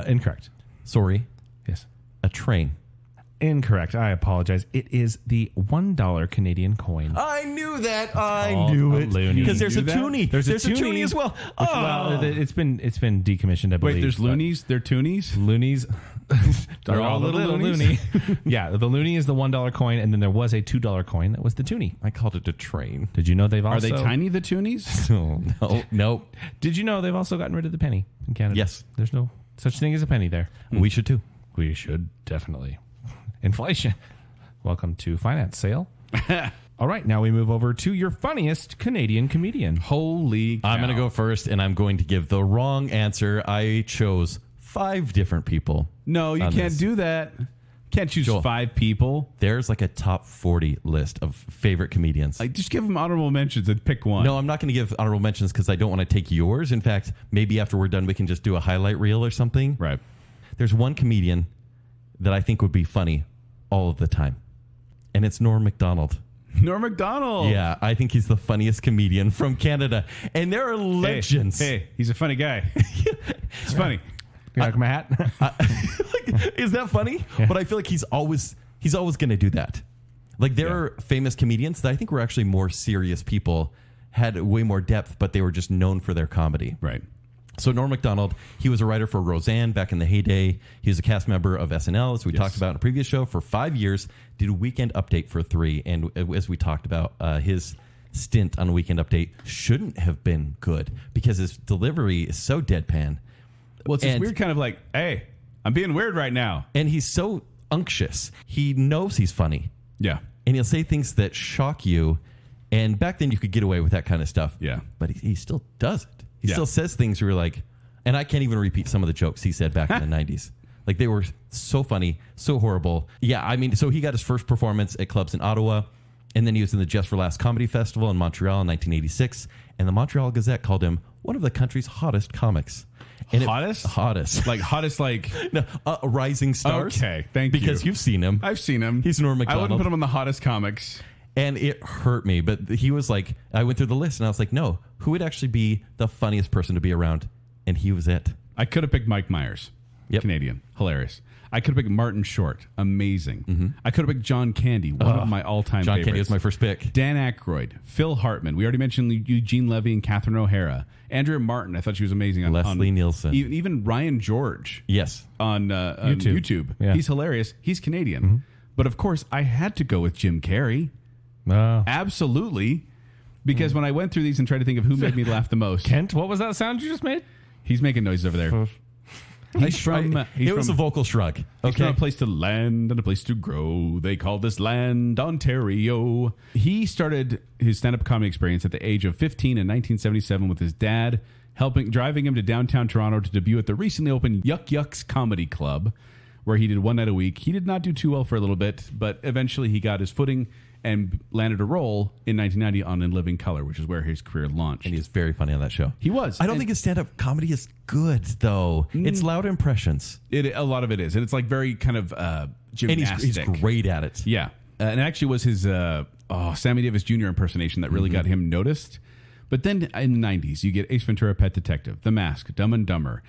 Incorrect. Sorry. Yes. A train. Incorrect. I apologize. It is the $1 Canadian coin. I knew that. I called knew a it. loonie. Because there's You a knew that? toonie. There's a toonie as well. Well, it's been decommissioned, I believe. Wait, there's loonies? They're toonies? Loonies. They're all the little loony. Yeah, the loonie is the $1 coin, and then there was a $2 coin that was the toonie. I called it a train. Did you know they've Are also... they tiny, the toonies? Oh, no. Nope. Did you know they've also gotten rid of the penny in Canada? Yes. There's no such thing as a penny there. We should too. We should, definitely. Inflation. Welcome to Finance Sale. All right, now we move over to your funniest Canadian comedian. Holy cow. I'm going to go first, and I'm going to give the wrong answer. I chose 5 different people. No, you on can't this. do that. Can't choose Joel. 5 people. There's like a top 40 list of favorite comedians. Like, just give them honorable mentions and pick one. No, I'm not going to give honorable mentions because I don't want to take yours. In fact, maybe after we're done, we can just do a highlight reel or something. Right. There's one comedian that I think would be funny all of the time, and it's Norm Macdonald. Norm Macdonald. Yeah, I think he's the funniest comedian from Canada, and there are legends. Hey, he's a funny guy. It's funny. You like my hat? Is that funny? Yeah. But I feel like he's always going to do that. Like there are famous comedians that I think were actually more serious people, had way more depth, but they were just known for their comedy. Right. So Norm Macdonald, he was a writer for Roseanne back in the heyday. He was a cast member of SNL, as we talked about in a previous show, for 5 years. Did a Weekend Update for 3, and as we talked about, his stint on Weekend Update shouldn't have been good because his delivery is so deadpan. Well, it's this weird kind of like, hey, I'm being weird right now. And he's so unctuous. He knows he's funny. Yeah. And he'll say things that shock you. And back then you could get away with that kind of stuff. Yeah. But he still does it. He still says things where you're like, and I can't even repeat some of the jokes he said back in the 90s. Like they were so funny, so horrible. Yeah, I mean, so he got his first performance at clubs in Ottawa. And then he was in the Just for Laughs Comedy Festival in Montreal in 1986. And the Montreal Gazette called him one of the country's hottest comics. And hottest. Like hottest, like... No, rising stars. Okay, thank you. Because you've seen him. I've seen him. He's Norm Macdonald. I wouldn't put him on the hottest comics. And it hurt me. But he was like, I went through the list and I was like, no, who would actually be the funniest person to be around? And he was it. I could have picked Mike Myers. Yep. Canadian. Hilarious. I could have picked Martin Short. Amazing. I could have picked John Candy. One of my all-time John favorites. Candy was my first pick. Dan Aykroyd. Phil Hartman. We already mentioned Eugene Levy and Catherine O'Hara. Andrea Martin. I thought she was amazing. Leslie Nielsen. Even Ryan George. Yes. On YouTube. Yeah. He's hilarious. He's Canadian. But of course, I had to go with Jim Carrey. Absolutely. Because when I went through these and tried to think of who made me laugh the most. Kent, what was that sound you just made? He's making noises over there. It was a vocal shrug. He's from a place to land and a place to grow. They call this land Ontario. He started his stand-up comedy experience at the age of 15 in 1977 with his dad, driving him to downtown Toronto to debut at the recently opened Yuck Yucks Comedy Club, where he did one night a week. He did not do too well for a little bit, but eventually he got his footing and landed a role in 1990 on In Living Color, which is where his career launched. And he was very funny on that show. He was. I don't think his stand-up comedy is good, though. It's loud impressions. A lot of it is. And it's like very kind of gymnastic. And he's great at it. Yeah. And it actually was his Sammy Davis Jr. impersonation that really got him noticed. But then in the 90s, you get Ace Ventura, Pet Detective, The Mask, Dumb and Dumber.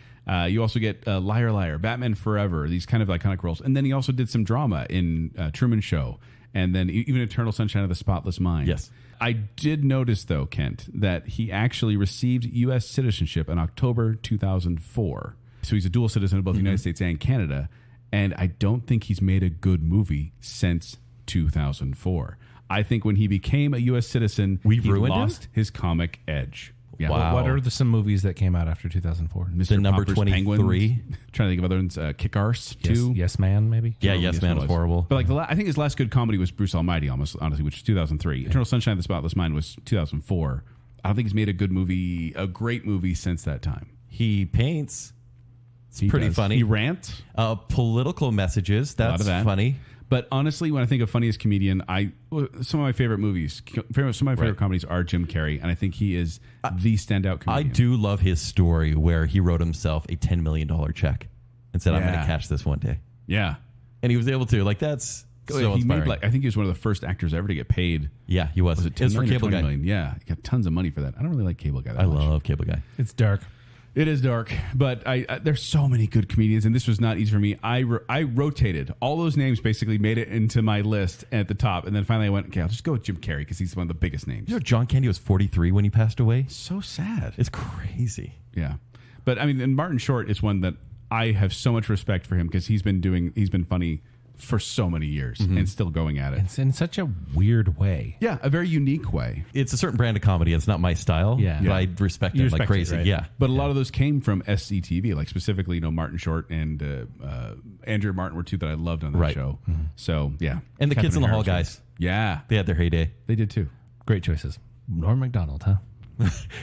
You also get Liar Liar, Batman Forever, these kind of iconic roles. And then he also did some drama in Truman Show. And then even Eternal Sunshine of the Spotless Mind. Yes. I did notice, though, Kent, that he actually received U.S. citizenship in October 2004. So he's a dual citizen of both the United States and Canada. And I don't think he's made a good movie since 2004. I think when he became a U.S. citizen, he lost his comic edge. Yeah. Wow. What are some movies that came out after 2004? Mr. The number Popper's 23. Penguins. Trying to think of other ones. Kick-Arse 2. Yes Man, maybe? Yeah, Yes Man was horrible. But like I think his last good comedy was Bruce Almighty, honestly, which is 2003. Eternal Sunshine of the Spotless Mind was 2004. I don't think he's made a great movie since that time. He paints. It's pretty funny. He rants. Political messages. That's A lot of that. funny. But honestly, when I think of funniest comedian, some of my favorite movies, some of my favorite comedies are Jim Carrey, and I think he is the standout comedian. I do love his story where he wrote himself a $10 million check and said, I'm going to cash this one day. Yeah. And he was able to. Like, that's so he inspiring. made I think he was one of the first actors ever to get paid. Yeah, he was. Was it 10 for million or Cable 20 Guy. million? Yeah. He got tons of money for that. I don't really like Cable Guy that I much. love Cable Guy. It's dark. It is dark, but there's so many good comedians, and this was not easy for me. I rotated. All those names basically made it into my list at the top, and then finally I went, okay, I'll just go with Jim Carrey because he's one of the biggest names. You know, John Candy was 43 when he passed away. So sad. It's crazy. Yeah. But, I mean, and Martin Short is one that I have so much respect for him because he's been funny for so many years and still going at it. It's in such a weird way. Yeah, a very unique way. It's a certain brand of comedy. It's not my style. Yeah. But I respect You him like respect it, crazy. right? Yeah. But a lot of those came from SCTV, like specifically, Martin Short and Andrew Martin were two that I loved on that Right. show. So, yeah. And the Captain Kids in the Hall Harris. guys. Yeah. They had their heyday. They did too. Great choices. Norm Macdonald, huh?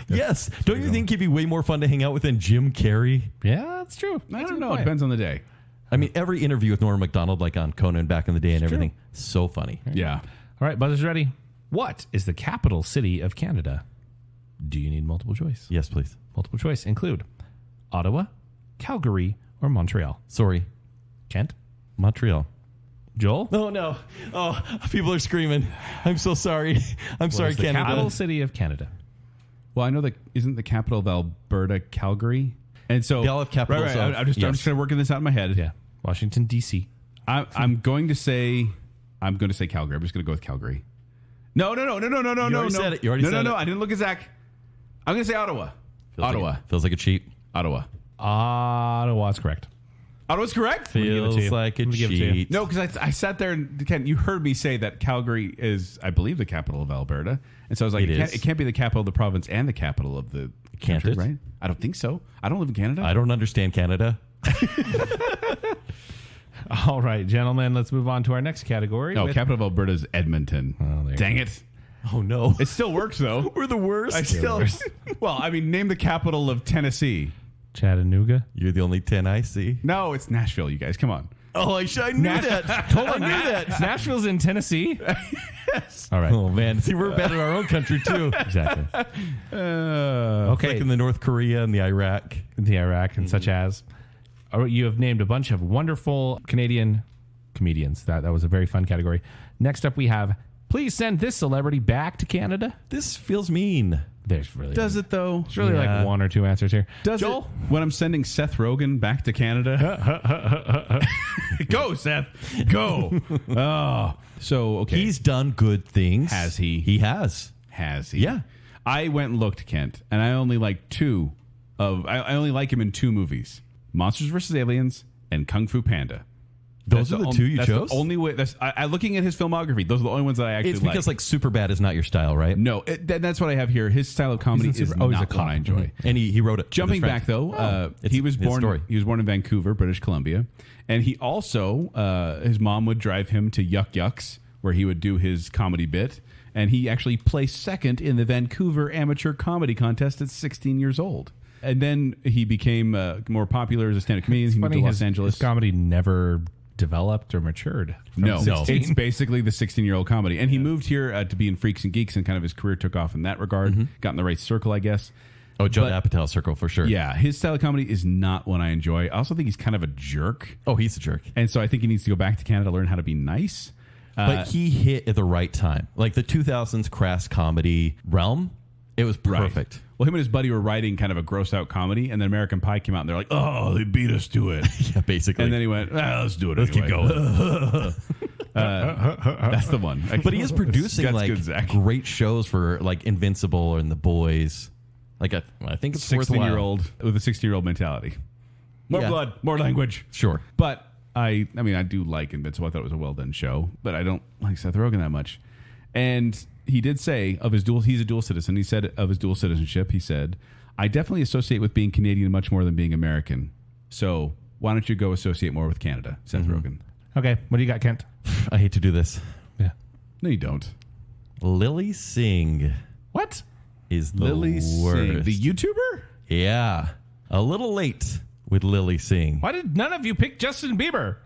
Yes. Don't you think he'd be way more fun to hang out with than Jim Carrey? Yeah, that's true. I That's a don't good know. It point. depends on the day. I mean, every interview with Norm Macdonald, like on Conan back in the day and everything, so funny. Yeah. All right, buzzers ready. What is the capital city of Canada? Do you need multiple choice? Yes, please. Multiple choice include Ottawa, Calgary, or Montreal. Sorry. Kent? Montreal. Joel? Oh, no. Oh, people are screaming. I'm so sorry. I'm sorry, What is the Canada. capital city of Canada? Well, I know that isn't the capital of Alberta Calgary? And so They all have capitals Right. of- I'm just yes. kind of working this out in my head. Yeah. Washington, D.C. I'm going to say Calgary. I'm just going to go with Calgary. No. You already said it. You already said it. I didn't look at Zach. I'm going to say Ottawa. Feels like a cheat. Ottawa. Ottawa's correct. Ottawa's correct? give it to Feels you. like a I'm gonna give it to you. cheat. No, because I sat there and Ken, you heard me say that Calgary is, I believe, the capital of Alberta, and so I was like, It is. it can't be the capital of the province and the capital of the Can't country, it? right? I don't think so. I don't live in Canada. I don't understand Canada. All right, gentlemen, let's move on to our next category. No, with- capital of Alberta is Edmonton. there you Dang it! Oh, no. It still works though. We're the worst. I still. Well, I mean, name the capital of Tennessee. Chattanooga. You're the only 10 I see. No, it's Nashville. You guys, come on. Oh, I knew that. I knew that. Nashville's in Tennessee. All right. Oh, man. See, we're bad in our own country, too. Exactly. Okay. Like in the North Korea and the Iraq. The Iraq and such as. All right, you have named a bunch of wonderful Canadian comedians. That was a very fun category. Next up, we have, please send this celebrity back to Canada. This feels mean. There's really Does it though? It's really Yeah. like one or two answers here. Does Joel? it? When I'm sending Seth Rogen back to Canada, go Seth, go. Oh, so okay. He's done good things. Has he? He has. Has he? Yeah. I went and looked, Kent, and I only like two of. I only like him in two movies: Monsters vs. Aliens and Kung Fu Panda. Those are the two you that's chose? The only way. I looking at his filmography. Those are the only ones that I actually It's because, like, Superbad is not your style, right? No, that's what I have here. His style of comedy He's is in Super- not he's a what cop. I enjoy. And he wrote it. with Jumping his back friends. though, It's he was his born. story. He was born in Vancouver, British Columbia, and he also his mom would drive him to Yuck Yucks, where he would do his comedy bit, and he actually placed second in the Vancouver Amateur Comedy Contest at 16 years old. And then he became more popular as a stand-up comedian. He moved to Los Angeles. His comedy never developed or matured. from No, 16. it's basically the 16-year-old comedy. And he moved here to be in Freaks and Geeks, and kind of his career took off in that regard. Got in the right circle, I guess. Oh, Judd But- Apatow circle for sure. Yeah, his style of comedy is not one I enjoy. I also think he's kind of a jerk. Oh, he's a jerk. And so I think he needs to go back to Canada, learn how to be nice. But he hit at the right time. Like the 2000s crass comedy realm, it was perfect. Well, him and his buddy were writing kind of a gross out comedy, and then American Pie came out, and they're like, "Oh, they beat us to it." Yeah, basically. And then he went, "Let's do it. Let's anyway." keep going. That's the one. But he is producing That's like good, Zach. great shows for like Invincible and The Boys. Like I think it's worthwhile. 16-year-old with a 60-year-old mentality. More Yeah. blood, more language. Sure. But I mean, I do like Invincible. I thought it was a well done show, but I don't like Seth Rogen that much. And he did say of his he's a dual citizen. He said of his dual citizenship, he said, "I definitely associate with being Canadian much more than being American. So why don't you go associate more with Canada?" Seth Rogen. Okay, what do you got, Kent? I hate to do this. Yeah. No, you don't. Lily Singh What? is the Lily worst. Singh, the YouTuber. Yeah. A little late with Lily Singh. Why did none of you pick Justin Bieber?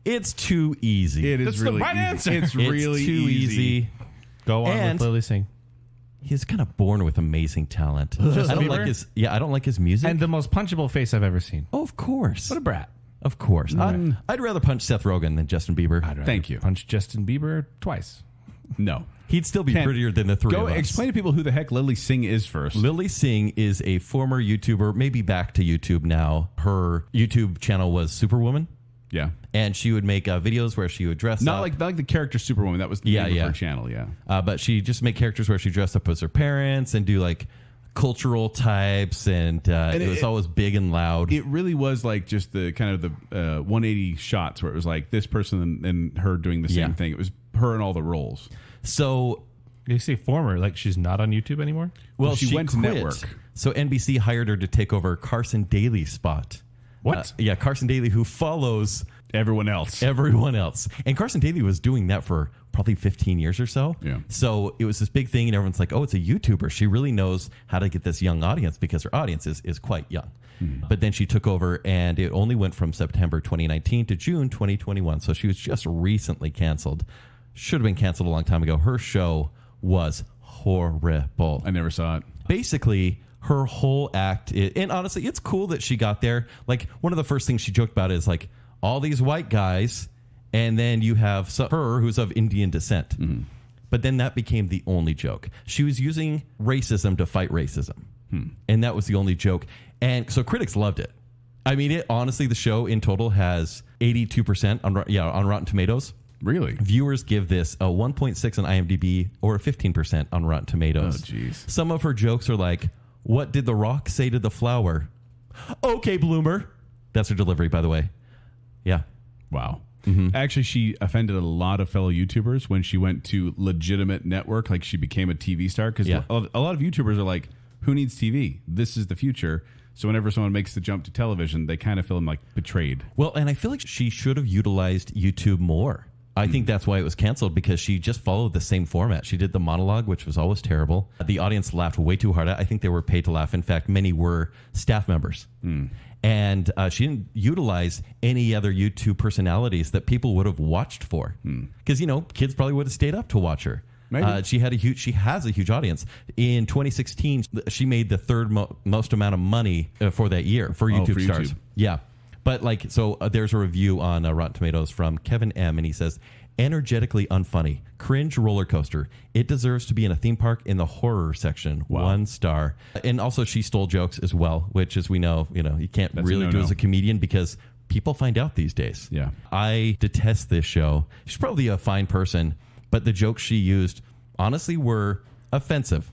It's too easy. It is That's the really right easy. answer. It's It's really too easy. Go on And- with Lily Singh. He's kind of born with amazing talent. I don't Bieber? like his. Yeah, I don't like his music. And the most punchable face I've ever seen. oh, of course, What a brat. of course. I'd rather punch Seth Rogen than Justin Bieber. Thank you. Punch Justin Bieber twice. No. He'd still be Ken, prettier than the three Go of us. explain to people who the heck Lily Singh is first. Lily Singh is a former YouTuber, maybe back to YouTube now. Her YouTube channel was Superwoman. Yeah. And she would make videos where she would dress Not up. like the character Superwoman. That was the name of her channel, yeah. But she just make characters where she dressed up as her parents and do like cultural types, and it was always big and loud. It really was like just the kind of the 180 shots where it was like this person and her doing the same thing. It was her in all the roles. So You say former, like she's not on YouTube anymore? well, she went to quit. network. So NBC hired her to take over Carson Daly's spot. What? Yeah, Carson Daly, who follows Everyone else. everyone else. And Carson Daly was doing that for probably 15 years or so. Yeah. So it was this big thing, and everyone's like, oh, it's a YouTuber. She really knows how to get this young audience because her audience is quite young. But then she took over, and it only went from September 2019 to June 2021. So she was just recently canceled. Should have been canceled a long time ago. Her show was horrible. I never saw it. Basically, her whole act and honestly, it's cool that she got there. Like, one of the first things she joked about is like all these white guys, and then you have her who's of Indian descent. But then that became the only joke. She was using racism to fight racism. And that was the only joke. And so critics loved it. I mean, honestly, the show in total has 82% on Rotten Tomatoes. Really? Viewers give this a 1.6 on IMDb or a 15% on Rotten Tomatoes. Oh, jeez. Some of her jokes are like, what did the rock say to the flower? Okay, bloomer. That's her delivery, by the way. Yeah. Wow. Actually, she offended a lot of fellow YouTubers when she went to legitimate network, like she became a TV star. Because a lot of YouTubers are like, who needs TV? This is the future. So whenever someone makes the jump to television, they kind of feel like betrayed. Well, and I feel like she should have utilized YouTube more. I think that's why it was canceled, because she just followed the same format. She did the monologue, which was always terrible. The audience laughed way too hard. I think they were paid to laugh. In fact, many were staff members. And she didn't utilize any other YouTube personalities that people would have watched for. Because, kids probably would have stayed up to watch her. Maybe. She has a huge audience. In 2016, she made the third most amount of money for that year for YouTube stars. YouTube. Yeah. But there's a review on Rotten Tomatoes from Kevin M. And he says, energetically unfunny, cringe roller coaster. It deserves to be in a theme park in the horror section. Wow. 1 star. And also she stole jokes as well, which, as we know, you can't really do as a comedian because people find out these days. Yeah. I detest this show. She's probably a fine person, but the jokes she used, honestly, were offensive.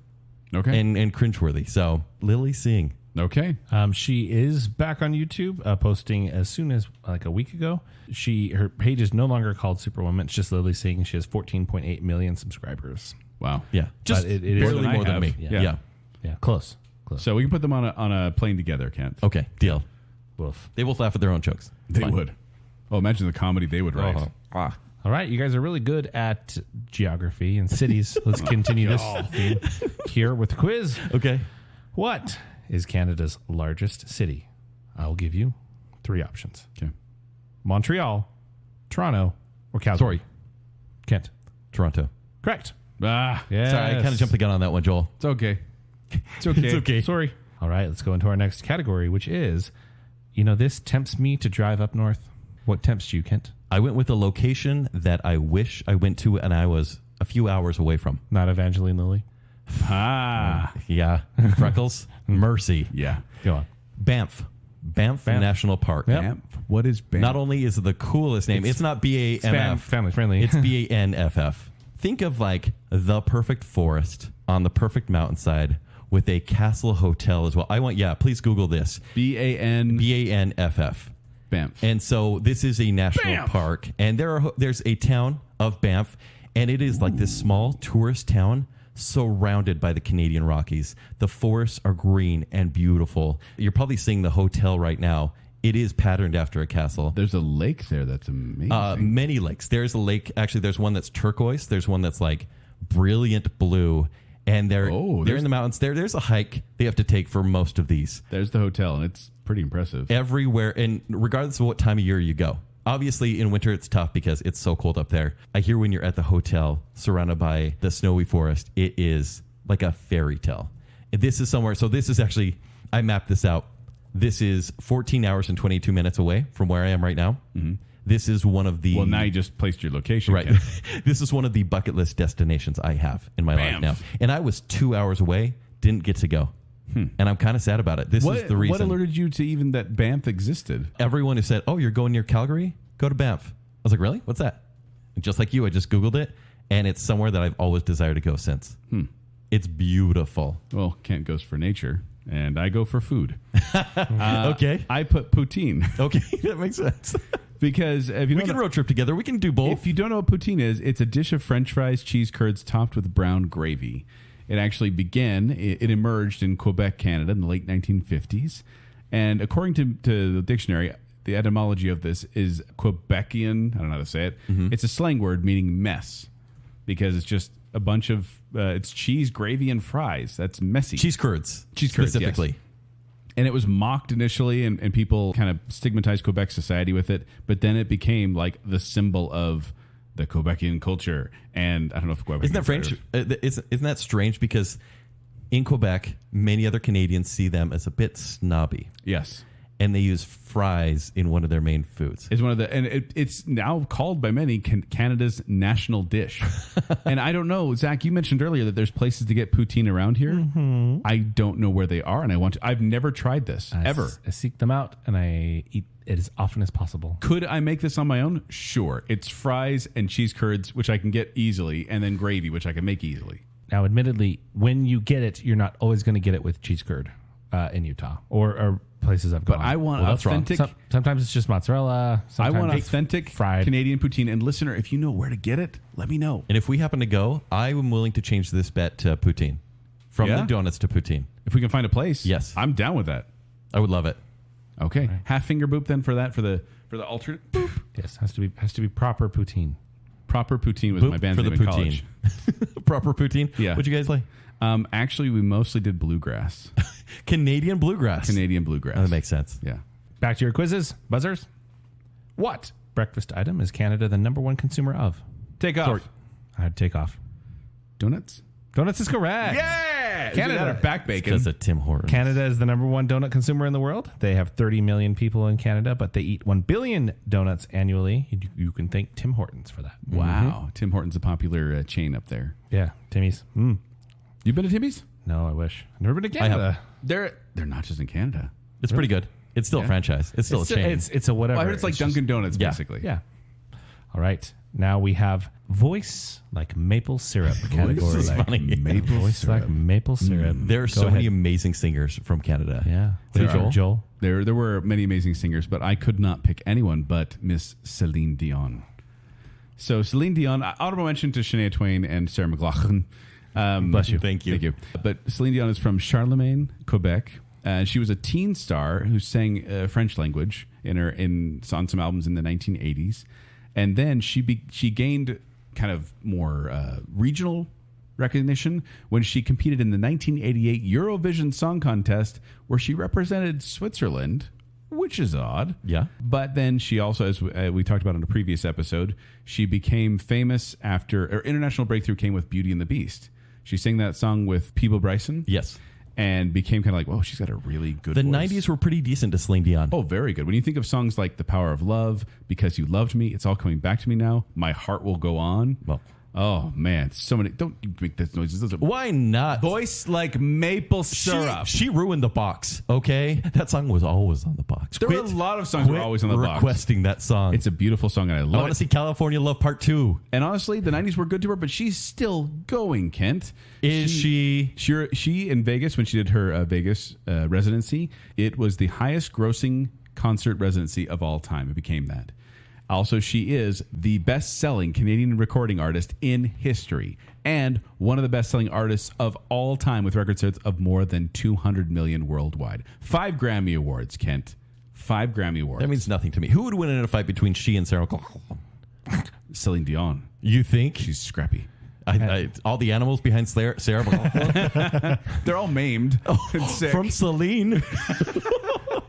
Okay. And cringeworthy. So, Lily Singh. Okay. She is back on YouTube, posting as soon as like a week ago. Her page is no longer called Superwoman. It's just Lily Singh. She has 14.8 million subscribers. Wow. Yeah. Just But it is barely more than have. me. Yeah. Yeah, close. So we can put them on a plane together, Kent. Okay, deal. Woof. They both laugh at their own jokes. They Fine. would. Oh, imagine the comedy they would write. Uh-huh. All right, you guys are really good at geography and cities. Let's continue this theme here with the quiz. Okay. What is Canada's largest city? I'll give you 3 options. Okay. Montreal, Toronto, or Calgary. Sorry. Kent. Toronto. Correct. Ah, Yes. Sorry, I kind of jumped the gun on that one, Joel. it's okay. It's okay. It's okay. Sorry. All right, let's go into our next category, which is, this tempts me to drive up north. What tempts you, Kent? I went with a location that I wish I went to and I was a few hours away from. Not Evangeline Lilly. Ah. Yeah. Freckles. Mercy. Yeah. Go on. Banff. Banff National Park. Yep. Banff. What is Banff? Not only is it the coolest name, it's not BAMF. Family friendly. It's BANFF. Think of like the perfect forest on the perfect mountainside with a castle hotel as well. Please Google this. B-A-N. BANFF. Banff. And so this is a national Banff. park, and there's a town of Banff, and it is like this small tourist town surrounded by the Canadian Rockies. The forests are green and beautiful. You're probably seeing the hotel right now. It is patterned after a castle. There's a lake there that's amazing. Many lakes. There's a lake. Actually, there's one that's turquoise. There's one that's like brilliant blue. And they're in the mountains. There's a hike they have to take for most of these. There's the hotel, and it's pretty impressive. Everywhere, and regardless of what time of year you go. Obviously, in winter, it's tough because it's so cold up there. I hear when you're at the hotel surrounded by the snowy forest, it is like a fairy tale. And this is somewhere. So this is actually, I mapped this out. This is 14 hours and 22 minutes away from where I am right now. This is one of the... Well, now you just placed your location. Right. This is one of the bucket list destinations I have in my life now. And I was 2 hours away, didn't get to go. And I'm kind of sad about it. This is the reason. What alerted you to even that Banff existed? Everyone who said, oh, you're going near Calgary? Go to Banff. I was like, really? What's that? And just like you, I just Googled it, and it's somewhere that I've always desired to go since. It's beautiful. Well, Kent goes for nature, and I go for food. Okay. I put poutine. Okay, that makes sense. Because if you We can road trip together. We can do both. If you don't know what poutine is, it's a dish of French fries, cheese curds topped with brown gravy. It actually it emerged in Quebec, Canada in the late 1950s. And according to the dictionary, the etymology of this is Quebecian. I don't know how to say it. It's a slang word meaning mess because it's just a bunch of, it's cheese, gravy, and fries. That's messy. Cheese curds. Specifically. Yes. And it was mocked initially, and people kind of stigmatized Quebec society with it. But then it became like the symbol of the Quebecian culture. And I don't know if Quebec... Isn't that French? Isn't that strange? Because in Quebec, many other Canadians see them as a bit snobby. Yes. And they use fries in one of their main foods. It's one of the, and it's now called by many Canada's national dish. And I don't know, Zach, you mentioned earlier that there's places to get poutine around here. I don't know where they are, and I've never tried this ever. I seek them out and I eat it as often as possible. Could I make this on my own? Sure. It's fries and cheese curds, which I can get easily, and then gravy, which I can make easily. Now, admittedly, when you get it, you're not always going to get it with cheese curd in Utah or places I've gone. But I want that's wrong. authentic. Sometimes it's just mozzarella. I Sometimes want it's authentic fried Canadian poutine. And listener, if you know where to get it, let me know. And if we happen to go, I am willing to change this bet to poutine. From the donuts to poutine. If we can find a place, Yes. I'm down with that. I would love it. Okay, half finger boop then for that for the alternate boop. Yes, has to be proper poutine. Proper poutine was Boop my band's for the name in poutine. college. Proper poutine? Yeah. What'd you guys like? Actually, we mostly did bluegrass, Canadian bluegrass. Canadian bluegrass. Oh, that makes sense. Yeah. Back to your quizzes, buzzers. What breakfast item is Canada the number one consumer of? Take off. Sorry, I had to take off. Donuts. Donuts is correct. Yeah. Canada. Or back bacon. Because of Tim Hortons. Canada is the number one donut consumer in the world. They have 30 million people in Canada, but they eat 1 billion donuts annually. You can thank Tim Hortons for that. Wow. Tim Hortons, a popular chain up there. Yeah, Timmy's. You been to Timmy's? No, I wish. I've never been to I have. Canada. They're not just in Canada. It's pretty good. It's still a franchise. It's still a chain. It's a whatever. Well, I heard it's like Dunkin' Donuts, Yeah. basically. Yeah. All right. Now we have voice like maple syrup category. is like funny. Maple voice syrup. like maple syrup. There are Go so ahead. many amazing singers from Canada. Yeah. There Joel? are. Joel. There were many amazing singers, but I could not pick anyone but Miss Celine Dion. So Celine Dion, honorable mention to Shania Twain and Sarah McLachlan. Bless you. Thank you. Thank you. But Celine Dion is from Charlemagne, Quebec. She was a teen star who sang French language on some albums in the 1980s, and then she gained kind of more regional recognition when she competed in the 1988 Eurovision Song Contest, where she represented Switzerland, which is odd. Yeah. But then she also, as we talked about in a previous episode, she became famous after her international breakthrough came with Beauty and the Beast. She sang that song with Peebo Bryson. Yes. And became kind of like, whoa, she's got a really good The voice. 90s were pretty decent to Celine Dion. Oh, very good. When you think of songs like The Power of Love, Because You Loved Me, It's All Coming Back to Me Now, My Heart Will Go On. Well. Oh, man. So many. Don't you make those noises. Those are Why not? voice like maple syrup. She ruined the box, okay? That song was always on the box. There were a lot of songs that were always on the box. requesting that song. It's a beautiful song, and I I love want to it. see California Love Part 2. And honestly, the 90s were good to her, but she's still going, Kent. She in Vegas, when she did her Vegas residency, it was the highest grossing concert residency of all time. It became that. Also, she is the best-selling Canadian recording artist in history and one of the best-selling artists of all time with record sales of more than 200 million worldwide. 5 Grammy Awards, Kent. 5 Grammy Awards. That means nothing to me. Who would win in a fight between she and Sarah McLachlan? Celine Dion. You think? She's scrappy. All the animals behind Sarah McLachlan? They're all maimed. From Celine.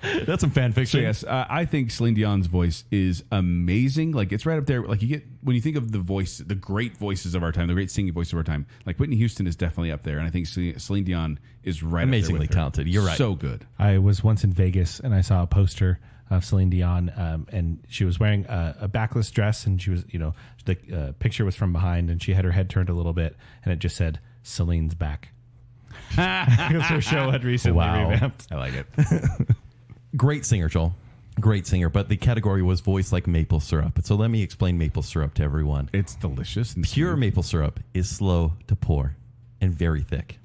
That's some fan So fiction. yes, I think Celine Dion's voice is amazing. Like it's right up there. Like you get when you think of the voice, the great voices of our time, the great singing voices of our time. Like Whitney Houston is definitely up there, and I think Celine Dion is right Amazingly up there with her. talented. You're right. So good. I was once in Vegas and I saw a poster of Celine Dion, and she was wearing a backless dress, and she was, the picture was from behind, and she had her head turned a little bit, and it just said Celine's back. Because her show had recently revamped. I like it. Great singer, Joel. Great singer. But the category was voice like maple syrup. So let me explain maple syrup to everyone. It's delicious. And Pure smooth. maple syrup is slow to pour and very thick.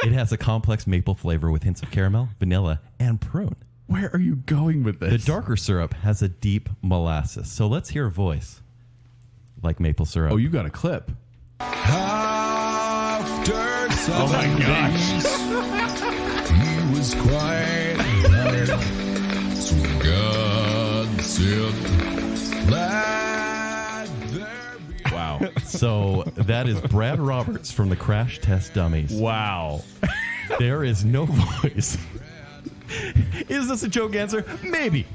It has a complex maple flavor with hints of caramel, vanilla, and prune. Where are you going with this? The darker syrup has a deep molasses. So let's hear a voice like maple syrup. Oh, you got a clip. Oh my gosh. He was quiet. So God said, let there be. Wow. So that is Brad Roberts from the Crash Test Dummies. Wow. There is no voice. Is this a joke answer? Maybe.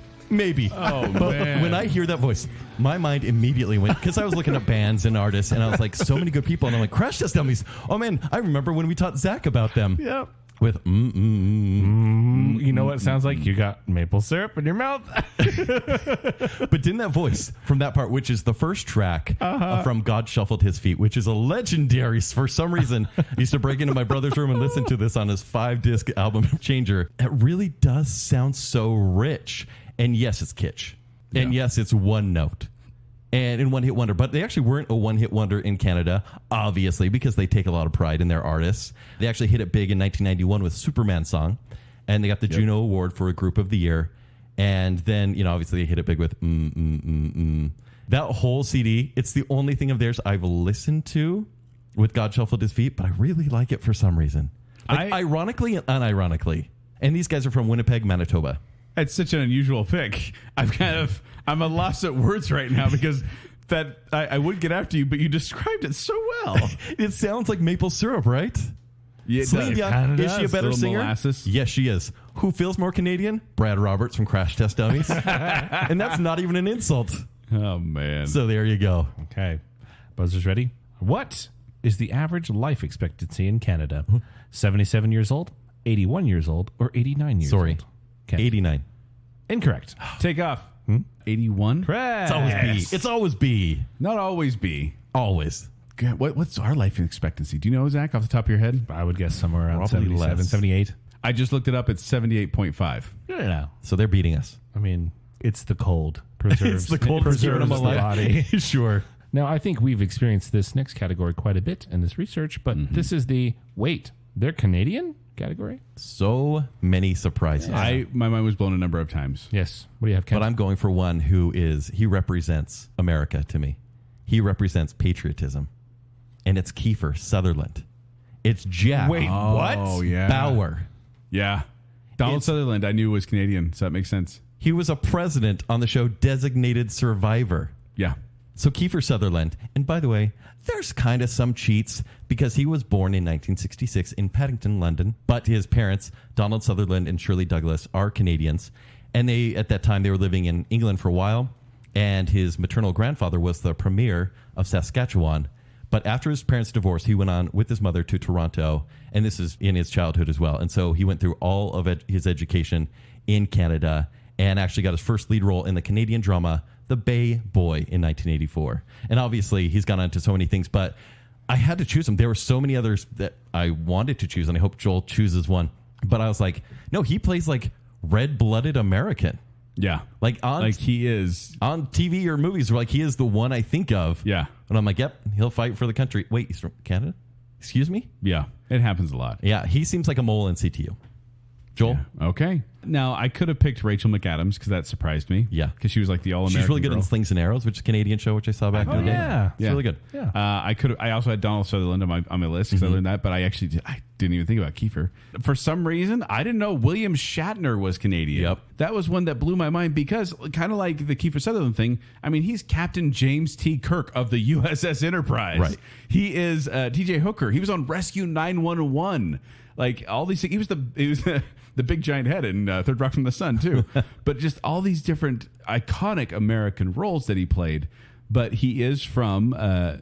Oh, But man. when I hear that voice, my mind immediately went, because I was looking at bands and artists, and I was like, so many good people. And I'm like, Crash Test Dummies. Oh, man, I remember when we taught Zack about them. Yep. With You know what it sounds like? You got maple syrup in your mouth. But didn't that voice from that part, which is the first track from God Shuffled His Feet, which is a legendary, for some reason, I used to break into my brother's room and listen to this on his 5-disc album changer. It really does sound so rich. And yes, it's kitsch. And yes, it's one note. And in one hit wonder, but they actually weren't a one hit wonder in Canada, obviously, because they take a lot of pride in their artists. They actually hit it big in 1991 with Superman Song, and they got the Juno Award for a Group of the Year. And then, obviously they hit it big with That whole CD, it's the only thing of theirs I've listened to with God Shuffled His Feet, but I really like it for some reason. Ironically and unironically. And these guys are from Winnipeg, Manitoba. It's such an unusual pick. I'm a loss at words right now because that I would get after you, but you described it so well. It sounds like maple syrup, right? Yeah, it Celine does. Dion, is she a Little better singer? molasses. Yes, she is. Who feels more Canadian? Brad Roberts from Crash Test Dummies. And that's not even an insult. Oh, man. So there you go. Okay. Buzzers ready? What is the average life expectancy in Canada? 77 years old, 81 years old, or 89 years Sorry. old? Okay. 89. Incorrect. Take off. 81? Correct. It's always B. It's always B. Not always be. Always. God, what's our life expectancy? Do you know, Zach, off the top of your head? I would guess somewhere around Probably 77, less. 78. I just looked it up. It's 78.5. No. So they're beating us. I mean, it's the cold. Preserves, It's the cold that's keeping preserves them the alive. body. Sure. Now, I think we've experienced this next category quite a bit in this research, but this is the, wait, they're Canadian category? So many surprises. My mind was blown a number of times. Yes. What do you have, Ken? But I'm going for one he represents America to me. He represents patriotism. And it's Kiefer Sutherland. It's Jack Wait, what? Oh, yeah. Bauer. Yeah. Donald Sutherland, I knew was Canadian, so that makes sense. He was a president on the show Designated Survivor. Yeah. So Kiefer Sutherland, and by the way, there's kind of some cheats because he was born in 1966 in Paddington, London, but his parents, Donald Sutherland and Shirley Douglas, are Canadians. And at that time, they were living in England for a while, and his maternal grandfather was the premier of Saskatchewan. But after his parents' divorce, he went on with his mother to Toronto, and this is in his childhood as well. And so he went through all of his education in Canada and actually got his first lead role in the Canadian drama The Bay Boy in 1984. And obviously, he's gone on to so many things, but I had to choose him. There were so many others that I wanted to choose, and I hope Joel chooses one. But I was like, no, he plays like red-blooded American. Yeah. Like he is. on TV or movies, like he is the one I think of. Yeah. And I'm like, yep, he'll fight for the country. Wait, he's from Canada? Excuse me? Yeah. It happens a lot. Yeah, he seems like a mole in CTU. Joel? Yeah. Okay. Now, I could have picked Rachel McAdams because that surprised me. Yeah. Because she was like the all-American She's really good girl. in Slings and Arrows, which is a Canadian show, which I saw back in the day. yeah. It's really good. Yeah. I also had Donald Sutherland on my list because I learned that, but I didn't even think about Kiefer. For some reason, I didn't know William Shatner was Canadian. Yep. That was one that blew my mind because, kind of like the Kiefer Sutherland thing, I mean, he's Captain James T. Kirk of the USS Enterprise. Right. He is T.J. Hooker. He was on Rescue 911. Like all these things. He was the the big giant head in Third Rock from the Sun too. But just all these different iconic American roles that he played. But he is from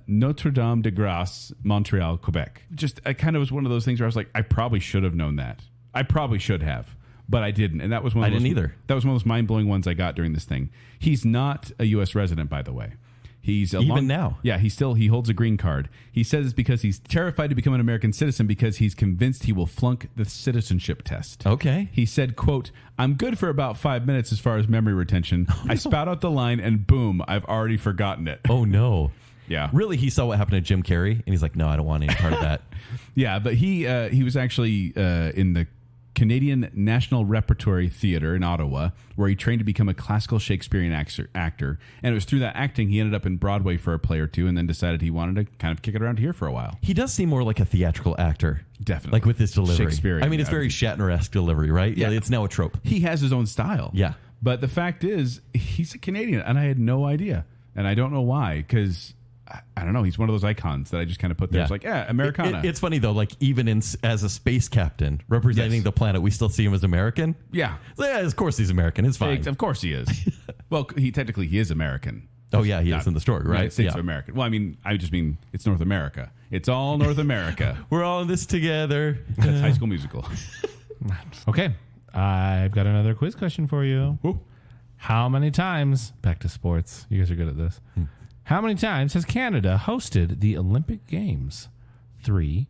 Notre Dame de Grace, Montreal, Quebec. Just I kind of was one of those things where I was like, I probably should have known that. I probably should have, but I didn't. And that was one. I of those, didn't either. That was one of those mind blowing ones I got during this thing. He's not a U.S. resident, by the way. He's now. Yeah, he holds a green card. He says it's because he's terrified to become an American citizen because he's convinced he will flunk the citizenship test. Okay. He said, quote, I'm good for about 5 minutes as far as memory retention. I spout out the line and boom, I've already forgotten it. Oh, no. Yeah. Really, he saw what happened to Jim Carrey, and he's like, no, I don't want any part of that. Yeah, but he was actually in the Canadian National Repertory Theatre in Ottawa, where he trained to become a classical Shakespearean actor. And it was through that acting he ended up in Broadway for a play or two and then decided he wanted to kind of kick it around here for a while. He does seem more like a theatrical actor. Definitely. Like with his delivery. Shakespearean. I mean, it's very Shatner-esque delivery, right? Yeah. It's now a trope. He has his own style. Yeah. But the fact is, he's a Canadian, and I had no idea. And I don't know why, because I don't know. He's one of those icons that I just kind of put there. Yeah. It's like, yeah, Americana. It's funny, though, like even as a space captain representing Yes. the planet, we still see him as American. Yeah. So, yeah, of course he's American. It's fine. Of course he is. Well, he is American. Oh, yeah, he is in the story, right? United States Yeah. of America. Well, I just mean it's North America. It's all North America. We're all in this together. That's High School Musical. Okay. I've got another quiz question for you. Woo. How many times, back to sports, you guys are good at this. How many times has Canada hosted the Olympic Games? 3,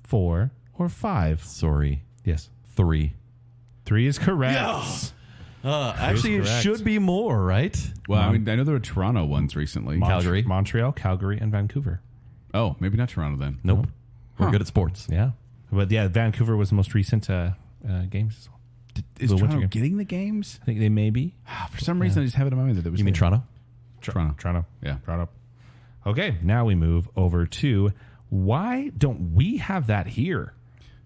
4, or 5? Sorry. Yes. 3. 3 is correct. Actually, it correct. should be more, right? Well, I know there were Toronto ones recently. Calgary. Montreal, Calgary, and Vancouver. Oh, maybe not Toronto then. Nope. We're Huh. good at sports. Yeah. But yeah, Vancouver was the most recent games as well. Is The Winter Toronto Games. getting the games? I think they may be. For some reason, I just have it in my mind that it was. You mean there. Toronto? Toronto. Yeah. Toronto. Okay, now we move over to why don't we have that here?